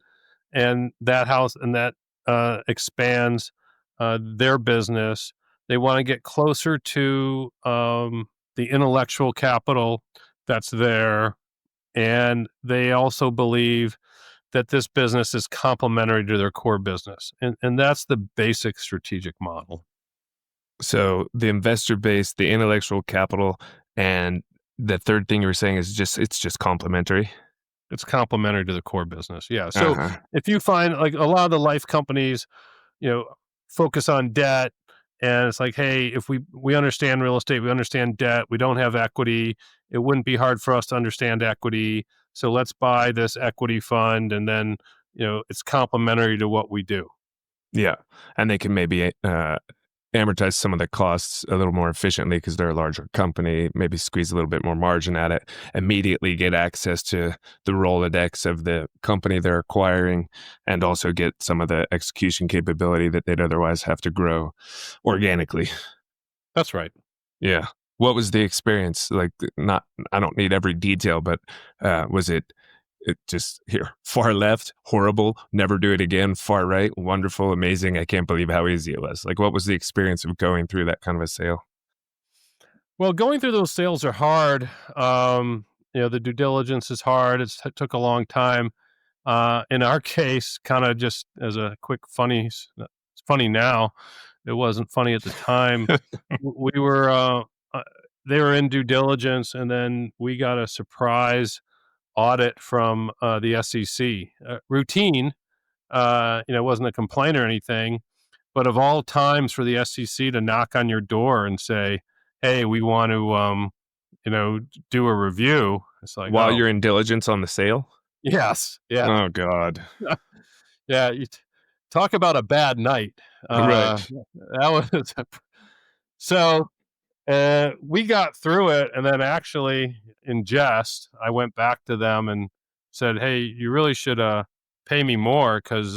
and that expands their business. They want to get closer to the intellectual capital that's there, and they also believe that this business is complementary to their core business, and that's the basic strategic model. So the investor base, the intellectual capital, and the third thing you were saying is it's just complementary. It's complementary to the core business. Yeah. So Uh-huh. if you find, like, a lot of the life companies, you know, focus on debt, and it's like, hey, if we understand real estate, we understand debt, we don't have equity, it wouldn't be hard for us to understand equity. So let's buy this equity fund, and then, it's complementary to what we do. Yeah. And they can maybe amortize some of the costs a little more efficiently because they're a larger company, maybe squeeze a little bit more margin at it, immediately get access to the Rolodex of the company they're acquiring, and also get some of the execution capability that they'd otherwise have to grow organically. That's right. Yeah. What was the experience like? Not, I don't need every detail, but was it just here, far left, horrible, never do it again, far right, wonderful, amazing, I can't believe how easy it was? Like, what was the experience of going through that kind of a sale? Well, going through those sales are hard. The due diligence is hard. It took a long time. In our case, kind of just as a quick it's funny now. It wasn't funny at the time. We were, they were in due diligence, and then we got a surprise audit from the SEC. Routine, it wasn't a complaint or anything, but of all times for the SEC to knock on your door and say, "Hey, we want to, do a review." It's like, While oh, you're in diligence on the sale? yes, yeah, Oh, God. yeah. Talk about a bad night. Right. That was so. We got through it, and then actually, in jest, I went back to them and said, "Hey, you really should pay me more because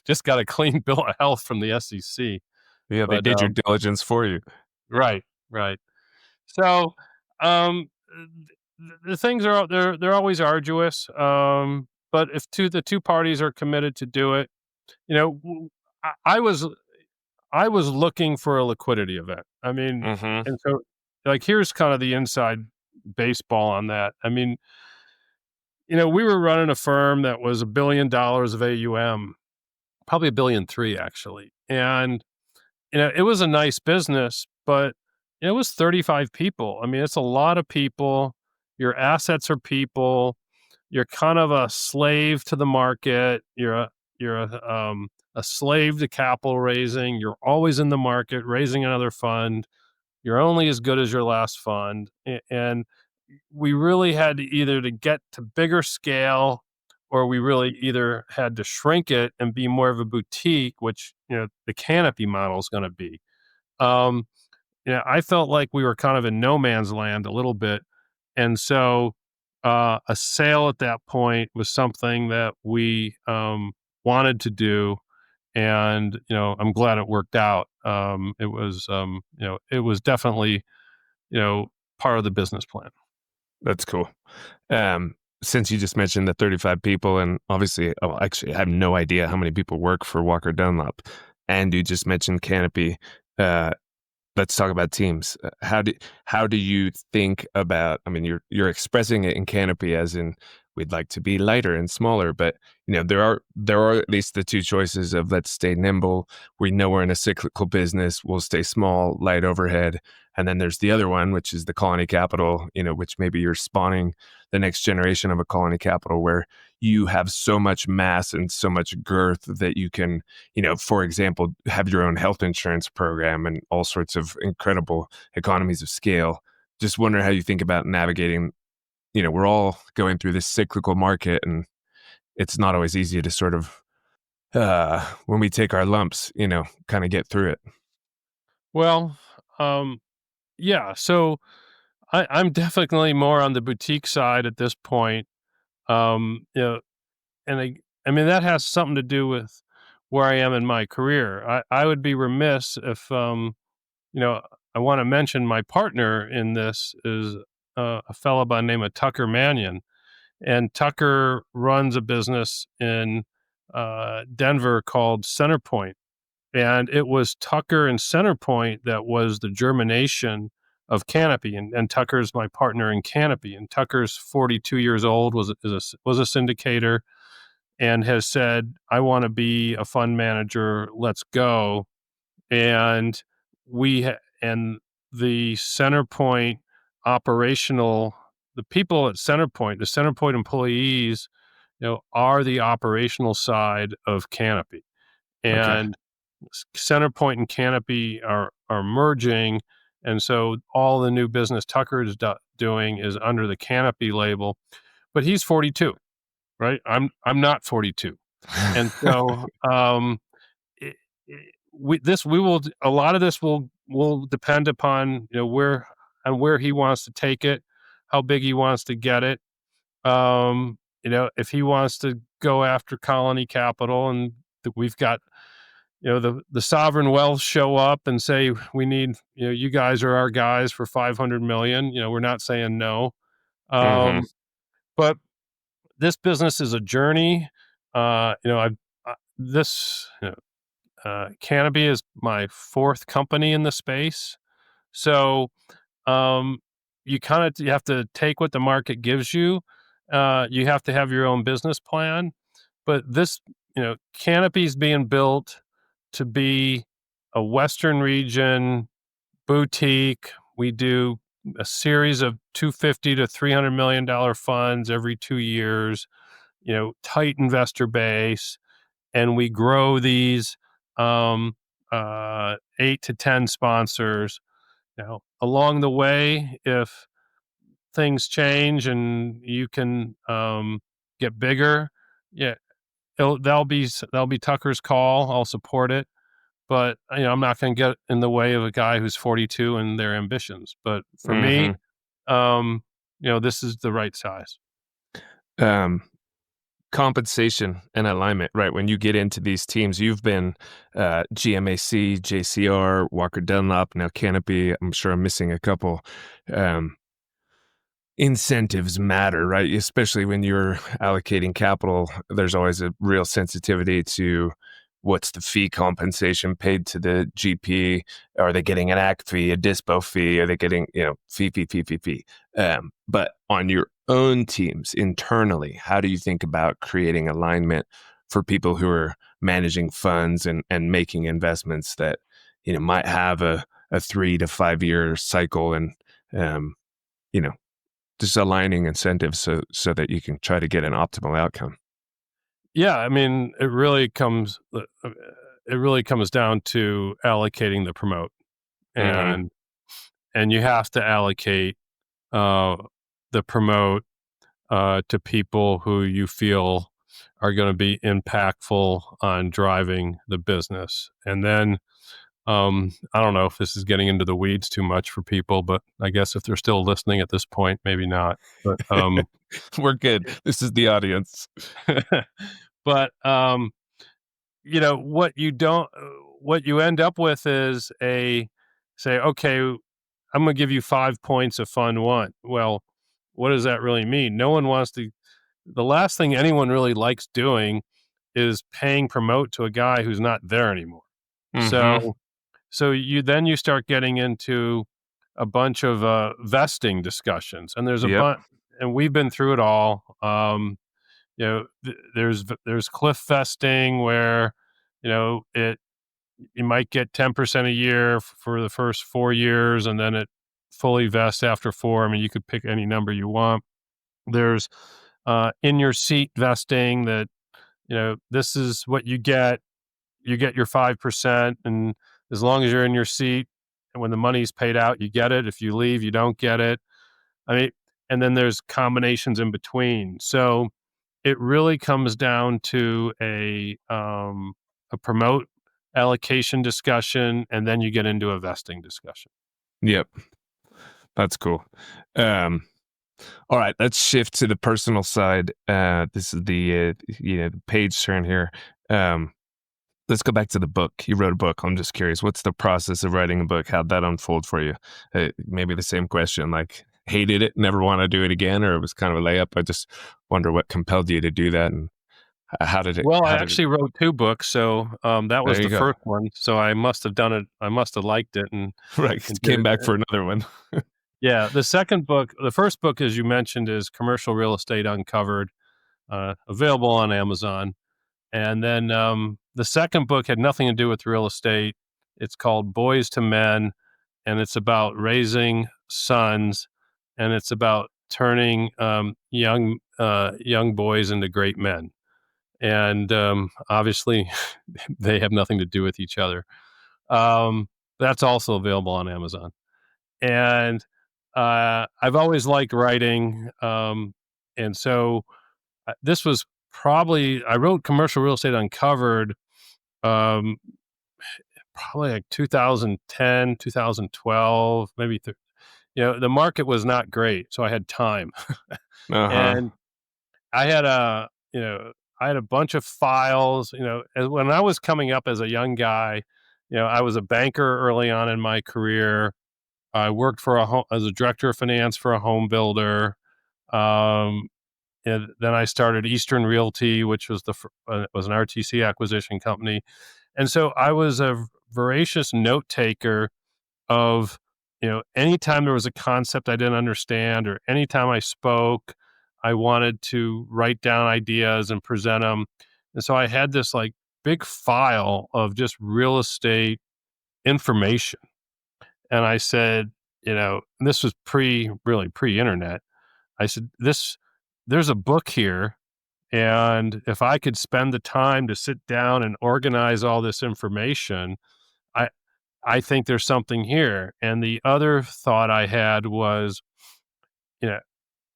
just got a clean bill of health from the SEC." Yeah, they But did your diligence for you. right, right. So um, the things are they're always arduous. But if the two parties are committed to do it, I was looking for a liquidity event. I mean, Mhm. and so, like, here's kind of the inside baseball on that. I mean, we were running a firm that was $1 billion of AUM probably $1.3 billion actually. And, it was a nice business, but it was 35 people. I mean, it's a lot of people. Your assets are people. You're kind of a slave to the market. You're a slave to capital raising. You're always in the market raising another fund. You're only as good as your last fund. And we really had to either to get to bigger scale, or we really either had to shrink it and be more of a boutique, which, the Canopy model is going to be. Um, I felt like we were kind of in no man's land a little bit. And so a sale at that point was something that we wanted to do. And, I'm glad it worked out. It was definitely, part of the business plan. That's cool. Since you just mentioned the 35 people, and obviously, actually, I have no idea how many people work for Walker Dunlop, and you just mentioned Canopy. Let's talk about teams. How do you think about? I mean, you're expressing it in Canopy as in we'd like to be lighter and smaller, but there are at least the two choices of let's stay nimble. We know we're in a cyclical business. We'll stay small, light overhead, and then there's the other one, which is the Colony Capital. Which maybe you're spawning the next generation of a Colony Capital, where you have so much mass and so much girth that you can, for example, have your own health insurance program and all sorts of incredible economies of scale. Just wonder how you think about navigating. We're all going through this cyclical market, and it's not always easy to sort of, when we take our lumps, kind of get through it. Well, yeah. So I'm definitely more on the boutique side at this point. And I mean, that has something to do with where I am in my career. I would be remiss if, I want to mention my partner in this is a fellow by the name of Tucker Mannion. And Tucker runs a business in Denver called Centerpoint. And it was Tucker and Centerpoint that was the germination of Canopy. And Tucker's my partner in Canopy. And Tucker's 42 years old, was a syndicator, and has said, I want to be a fund manager. Let's go. And and the Centerpoint the people at Centerpoint, the Centerpoint employees, are the operational side of Canopy. And Centerpoint and Canopy are merging. And so all the new business Tucker is doing is under the Canopy label, but he's 42, right? I'm not 42. And so, a lot of this will depend upon, where he wants to take it, how big he wants to get it. If he wants to go after Colony Capital, and we've got, the sovereign wealth show up and say, we need, you guys are our guys for 500 million. We're not saying no. But this business is a journey. Canopy is my fourth company in the space. So, you have to take what the market gives you. You have to have your own business plan, but Canopy's being built to be a Western region boutique. We do a series of $250 to $300 million funds every 2 years, tight investor base, and we grow these 8 to 10 sponsors. Along the way, if things change and you can get bigger, yeah, that'll be Tucker's call. I'll support it, but I'm not going to get in the way of a guy who's 42 and their ambitions. But for me, this is the right size. Compensation and alignment, right? When you get into these teams, you've been GMAC, JCR, Walker Dunlop, now Canopy. I'm sure I'm missing a couple. Incentives matter, right? Especially when you're allocating capital, there's always a real sensitivity to what's the fee compensation paid to the GP. Are they getting an ACT fee, a dispo fee? Are they getting, fee? But on your own teams internally, how do you think about creating alignment for people who are managing funds and making investments that, might have a 3 to 5 year cycle, and, you know, just aligning incentives so that you can try to get an optimal outcome. Yeah, I mean, it really comes down to allocating the promote, Hmm. and you have to allocate uh, the promote to people who you feel are going to be impactful on driving the business. And then I don't know if this is getting into the weeds too much for people, but I guess if they're still listening at this point, maybe not. But We're good. This is the audience. but what you don't what you end up with is okay, I'm going to give you 5 points of fund one. Well, what does that really mean? No one wants to. The last thing anyone really likes doing is paying promote to a guy who's not there anymore. Hmm. So you start getting into a bunch of vesting discussions, and there's a Yep. bunch, and we've been through it all. There's cliff vesting where it you might get 10% a year for the first 4 years, and then it fully vests after four. I mean, you could pick any number you want. There's in your seat vesting that, this is what you get. You get your 5%. And as long as you're in your seat and when the money's paid out, you get it. If you leave, you don't get it. I mean, and then there's combinations in between. So it really comes down to a promote allocation discussion, and then you get into a vesting discussion. Yep. That's cool. Um, all right, let's shift to the personal side. This is the page turn here. Um, let's go back to the book. You wrote a book. I'm just curious, what's the process of writing a book? How'd that unfold for you? Maybe the same question, like hated it, never want to do it again, or it was kind of a layup. I just wonder what compelled you to do that, and how did it? Well, I How did it? actually wrote two books, so that was There you the go. first one. So I must have done it. I must have liked it Right, and did came it. back for another one. Yeah, the first book, as you mentioned, is Commercial Real Estate Uncovered, available on Amazon. And then the second book had nothing to do with real estate. It's called Boys to Men, and it's about raising sons, and it's about turning young boys into great men. And obviously, they have nothing to do with each other. That's also available on Amazon. And I've always liked writing, and so this was probably I wrote Commercial Real Estate Uncovered, um, probably like 2010, 2012, maybe. The market was not great, so I had time, Uh-huh. and I had a I had a bunch of files. And when I was coming up as a young guy, I was a banker early on in my career. I worked for as a director of finance for a home builder. Um, and then I started Eastern Realty, which was was an RTC acquisition company. And so I was a voracious note taker of, anytime there was a concept I didn't understand, or anytime I spoke, I wanted to write down ideas and present them. And so I had this like big file of just real estate information. And I said, and this was really pre-internet. I said, there's a book here. And if I could spend the time to sit down and organize all this information, I, I think there's something here. And the other thought I had was, you know,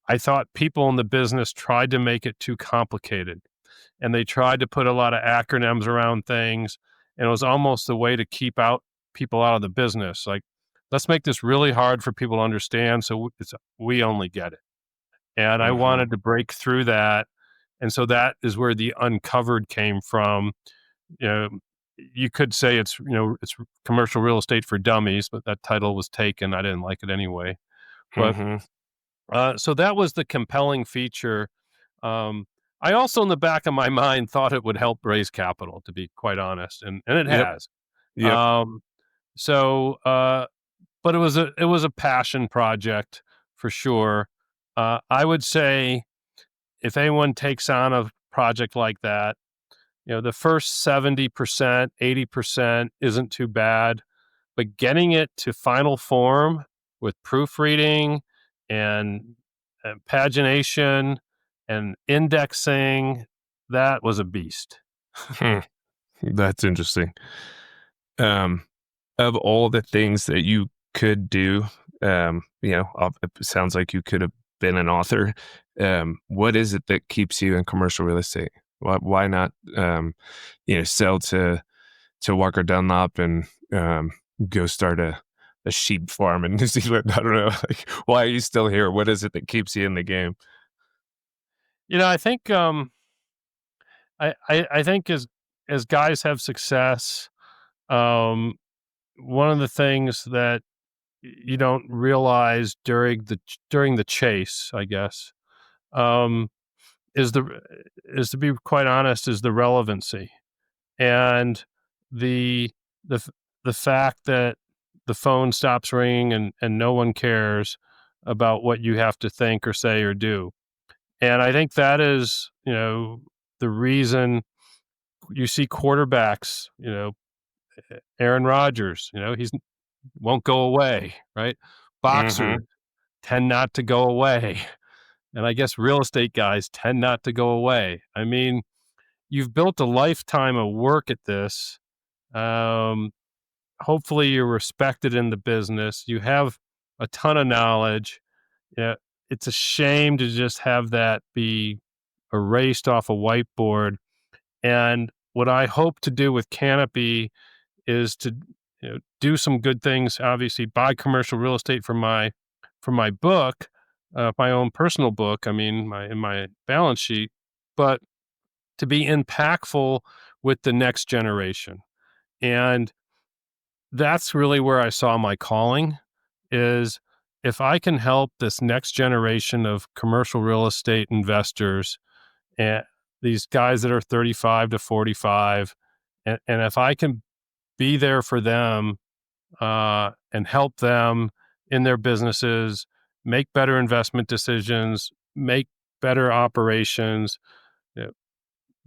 I thought people in the business tried to make it too complicated, and they tried to put a lot of acronyms around things. And it was almost a way to keep people out of the business. Like, let's make this really hard for people to understand. So we only get it. And I Hmm. wanted to break through that. And so that is where the uncovered came from. You know, you could say it's commercial real estate for dummies, but that title was taken. I didn't like it anyway. But Hmm. so that was the compelling feature. Um, I also, in the back of my mind, thought it would help raise capital, to be quite honest, and it Yep. has. Yep. Um, so, but it was a passion project for sure. I would say if anyone takes on a project like that, The first 70%, 80% isn't too bad, but getting it to final form with proofreading and pagination and indexing, that was a beast. Hmm. That's interesting. Um, of all the things that you could do, it sounds like you could have been an author. What is it that keeps you in commercial real estate? Why not, sell to Walker Dunlop and go start a sheep farm in New Zealand? I don't know. Like, why are you still here? What is it that keeps you in the game? I think I think as guys have success, um, one of the things that you don't realize during the chase, I guess, um, is to be quite honest, is the relevancy and the the f- the fact that the phone stops ringing and no one cares about what you have to think or say or do. And I think that is, the reason you see quarterbacks, Aaron Rodgers, he's won't go away, right? Boxers Mm-hmm. tend not to go away. And I guess real estate guys tend not to go away. I mean, you've built a lifetime of work at this. Um, Hopefully you're respected in the business. You have a ton of knowledge. Yeah, it's a shame to just have that be erased off a whiteboard. And what I hope to do with Canopy is to do some good things. Obviously, buy commercial real estate for my book, my own personal book. I mean, my balance sheet, but to be impactful with the next generation. And that's really where I saw my calling is if I can help this next generation of commercial real estate investors and these guys that are 35 to 45, and if I can be there for them and help them in their businesses, make better investment decisions, make better operations, you know,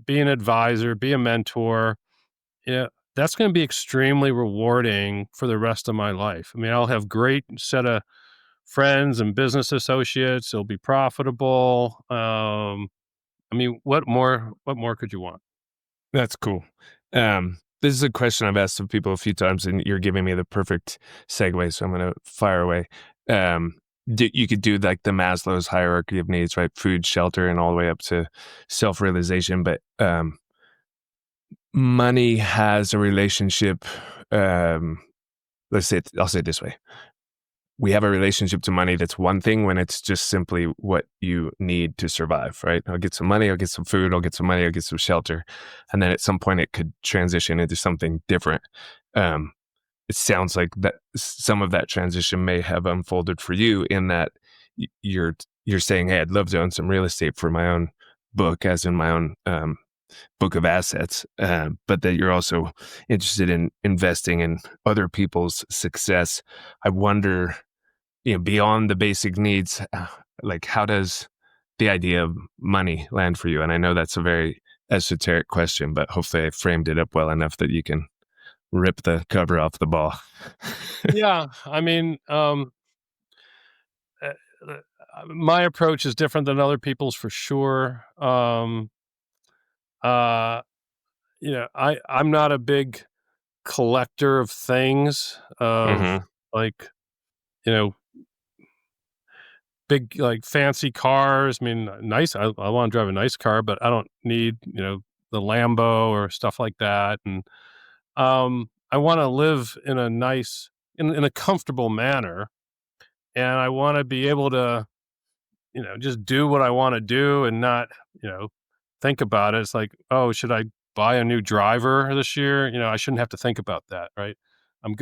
be an advisor, be a mentor. That's going to be extremely rewarding for the rest of my life. I mean, I'll have great set of friends and business associates. It'll be profitable. I mean, what more could you want? That's cool. This is a question I've asked of people a few times, and you're giving me the perfect segue, so I'm going to fire away. You could do like the Maslow's hierarchy of needs, right? Food, shelter, and all the way up to self-realization. But money has a relationship. I'll say it this way. We have a relationship to money that's one thing when it's just simply what you need to survive, right? I'll get some money, I'll get some food, I'll get some money, I'll get some shelter. And then at some point it could transition into something different. It sounds like that some of that transition may have unfolded for you in that you're saying, hey, I'd love to own some real estate for my own book, as in my own book of assets, but that you're also interested in investing in other people's success. I wonder, beyond the basic needs, like how does the idea of money land for you? And I know that's a very esoteric question, but hopefully I framed it up well enough that you can rip the cover off the ball. Yeah, I mean, uh, my approach is different than other people's for sure. Uh, I'm not a big collector of things of Mm-hmm. like, you know, big like fancy cars. I mean, nice. I want to drive a nice car, but I don't need, the Lambo or stuff like that. And I want to live in a nice, in a comfortable manner. And I want to be able to, just do what I want to do and not, think about it. It's like, oh, should I buy a new driver this year? I shouldn't have to think about that, right?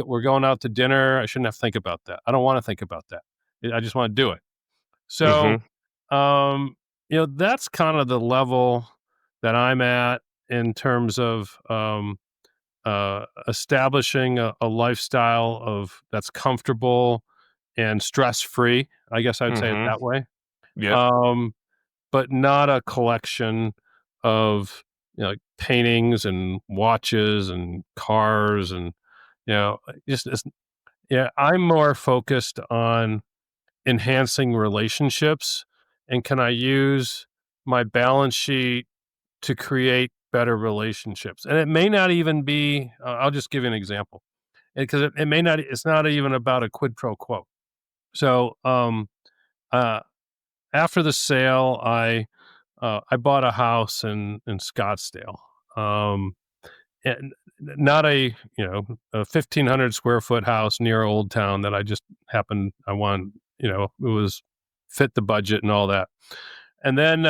We're going out to dinner. I shouldn't have to think about that. I don't want to think about that. I just want to do it. So, Mm-hmm. that's kind of the level that I'm at in terms of establishing a lifestyle of that's comfortable and stress free. I guess I'd say it Mm-hmm. that way. Yep. Um, but not a collection of like paintings and watches and cars and, just, yeah, I'm more focused on enhancing relationships, and can I use my balance sheet to create better relationships? And it may not even be, I'll just give you an example, because it may not, it's not even about a quid pro quo. So, uh, after the sale, I bought a house in Scottsdale, and not a 1,500 square foot house near Old Town that I just happened I want. It was fit the budget and all that. And then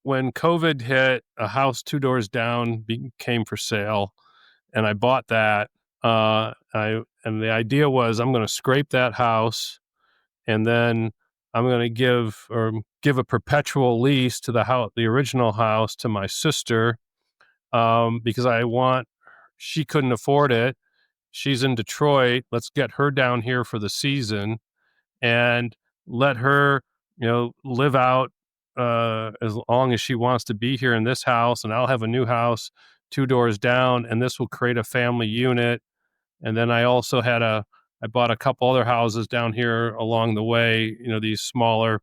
when COVID hit, a house two doors down came for sale, and I bought that. And the idea was I'm going to scrape that house, and then I'm going to give a perpetual lease to the original house to my sister, because she couldn't afford it. She's in Detroit. Let's get her down here for the season and let her, live out as long as she wants to be here in this house. And I'll have a new house two doors down, and this will create a family unit. And then I bought a couple other houses down here along the way, these smaller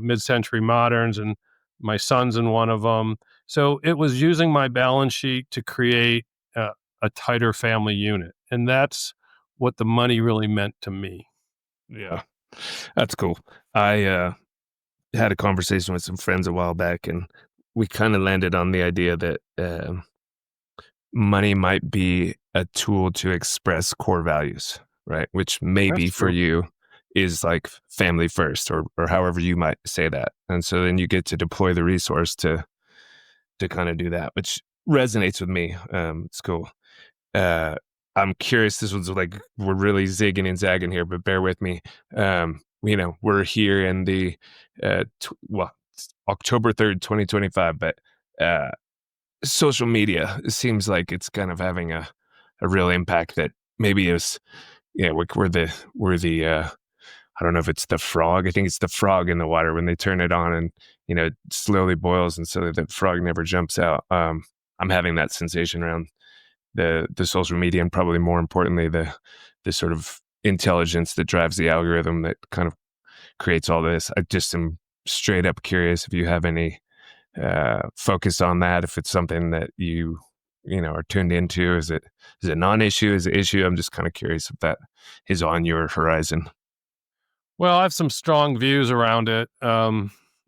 mid-century moderns, and my son's in one of them. So it was using my balance sheet to create a tighter family unit, and that's what the money really meant to me. Yeah, that's cool. I had a conversation with some friends a while back, and we kind of landed on the idea that money might be a tool to express core values, right? Which maybe That's for true. you is like family first, or however you might say that. And so then you get to deploy the resource to kind of do that, which resonates with me. It's cool. I'm curious. This was like, we're really zigging and zagging here, but bear with me. We're here in the it's October 3rd, 2025, but social media, it seems like it's kind of having a real impact that maybe is, we're the I don't know if it's the frog. I think it's the frog in the water when they turn it on and, it slowly boils, and so the frog never jumps out. I'm having that sensation around the social media, and probably more importantly, the sort of intelligence that drives the algorithm that kind of creates all this. I just am straight up curious if you have any focus on that, if it's something that you are tuned into. Is it non-issue? Is it issue? I'm just kind of curious if that is on your horizon. Well, I have some strong views around it.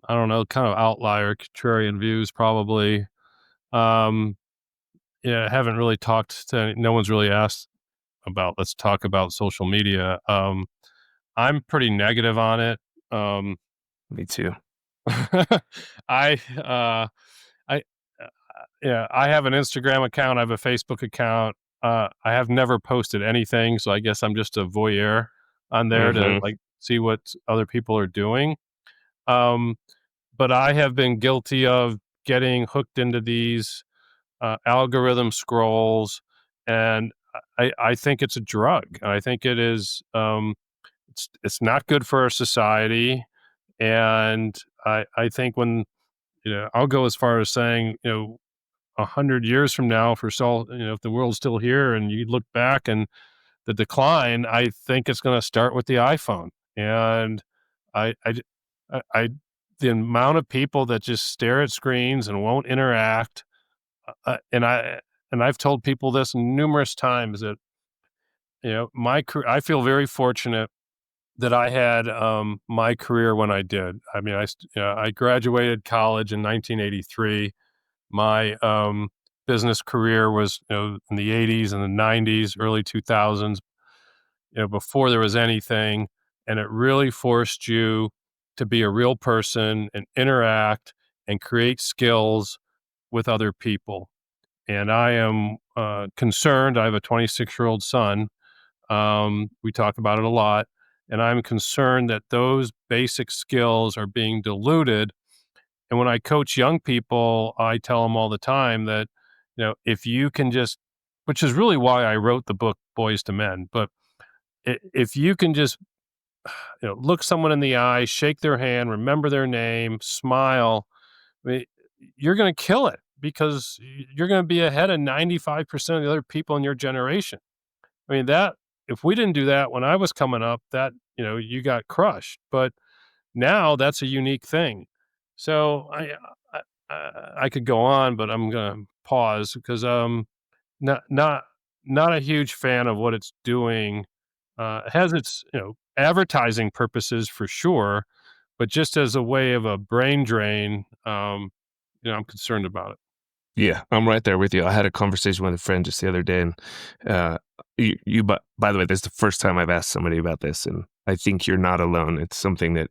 I don't know, kind of outlier, contrarian views, probably. Um, yeah, I haven't really no one's really asked let's talk about social media. I'm pretty negative on it. Um, Me too. I, uh, I, yeah, I have an Instagram account. I have a Facebook account. I have never posted anything, so I guess I'm just a voyeur on there to Mm-hmm. like see what other people are doing. Um, but I have been guilty of getting hooked into these algorithm scrolls, and I think it's a drug. I think it is. It's not good for our society, and I think when I'll go as far as saying 100 years from now, if the world's still here and you look back and the decline, I think it's going to start with the iPhone. And I, I, j- I- the amount of people that just stare at screens and won't interact, and I've told people this numerous times that I feel very fortunate that I had my career when I did. I mean, I graduated college in 1983. My business career was in the 80s and the 90s, early 2000s, before there was anything, and it really forced you to be a real person and interact and create skills with other people. And I am concerned. I have a 26-year-old son. We talk about it a lot, and I'm concerned that those basic skills are being diluted. And when I coach young people, I tell them all the time that, if you can just, which is really why I wrote the book Boys to Men, but if you can just, look someone in the eye, shake their hand, remember their name, smile, I mean, you're going to kill it, because you're going to be ahead of 95% of the other people in your generation. I mean, that if we didn't do that when I was coming up, that, you got crushed. But now that's a unique thing. So I could go on, but I'm going to pause because not not not a huge fan of what it's doing. It has its advertising purposes for sure, but just as a way of a brain drain, I'm concerned about it. Yeah, I'm right there with you. I had a conversation with a friend just the other day, and by the way, this is the first time I've asked somebody about this, and I think you're not alone. It's something that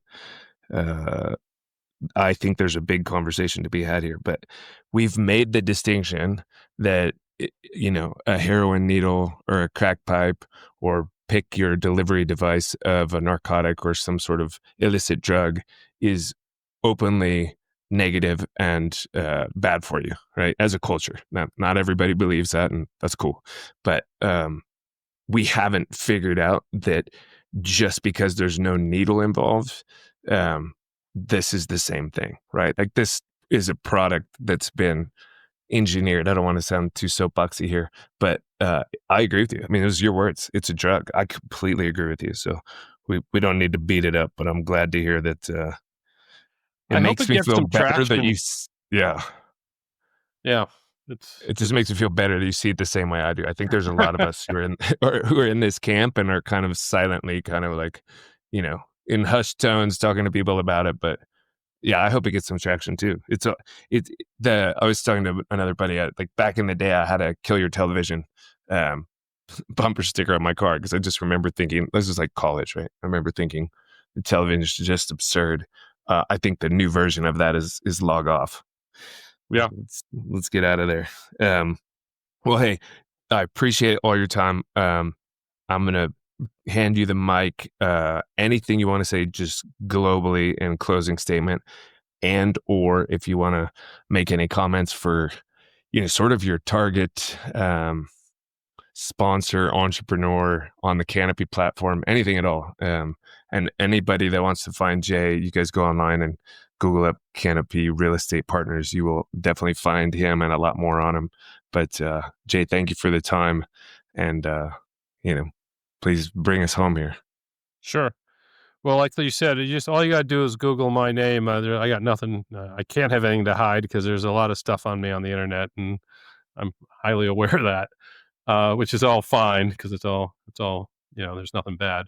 uh, I think there's a big conversation to be had here. But we've made the distinction that a heroin needle or a crack pipe, or pick your delivery device of a narcotic or some sort of illicit drug, is openly negative and bad for you, right? As a culture. Now, not everybody believes that, and that's cool. But we haven't figured out that just because there's no needle involved, this is the same thing, right? Like, this is a product that's been engineered. I don't want to sound too soapboxy here, but I agree with you. I mean, it was your words. It's a drug. I completely agree with you. So we don't need to beat it up, but I'm glad to hear that it I hope makes it me gets feel some better that traction. yeah. Yeah, It just makes me feel better that you see it the same way I do. I think there's a lot of us who are in or who are in this camp and are kind of silently, kind of like, in hushed tones talking to people about it. But yeah, I hope it gets some traction too. I was talking to another buddy, like back in the day, I had a kill your television bumper sticker on my car because I just remember thinking, this is like college, right? I remember thinking the television is just absurd. I think the new version of that is log off. yeah. Let's get out of there. Well, hey, I appreciate all your time. I'm gonna hand you the mic. Anything you want to say, just globally in closing statement, and or if you want to make any comments for, sort of your target sponsor, entrepreneur on the Canopy platform, anything at all. And anybody that wants to find Jay, you guys go online and Google up Canopy Real Estate Partners. You will definitely find him and a lot more on him. But Jay, thank you for the time, and please bring us home here. Sure. Well, like you said, all you got to do is Google my name. I got nothing. I can't have anything to hide because there's a lot of stuff on me on the internet, and I'm highly aware of that, which is all fine because it's all there's nothing bad.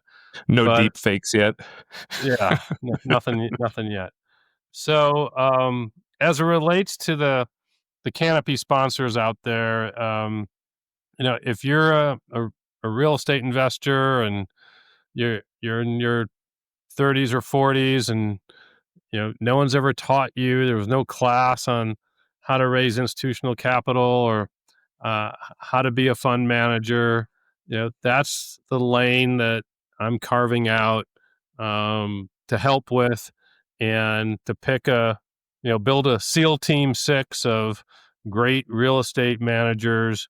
No But deep fakes yet. yeah, nothing yet. So as it relates to the Canopy sponsors out there, if you're a real estate investor and you're in your 30s or 40s, and no one's ever taught you, there was no class on how to raise institutional capital or how to be a fund manager, that's the lane that I'm carving out to help with, and to build a SEAL Team 6 of great real estate managers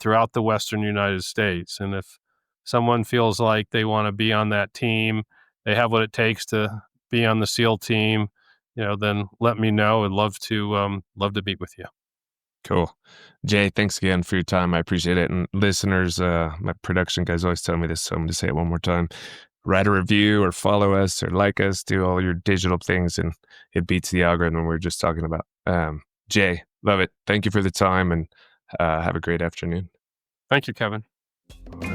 throughout the Western United States. And if someone feels like they want to be on that team, they have what it takes to be on the SEAL team, then let me know. I'd love to meet with you. Cool. Jay, thanks again for your time. I appreciate it. And listeners, my production guys always tell me this, so I'm going to say it one more time. Write a review or follow us or like us, do all your digital things, and it beats the algorithm we were just talking about. Jay, love it. Thank you for the time, and have a great afternoon. Thank you, Kevin. All right.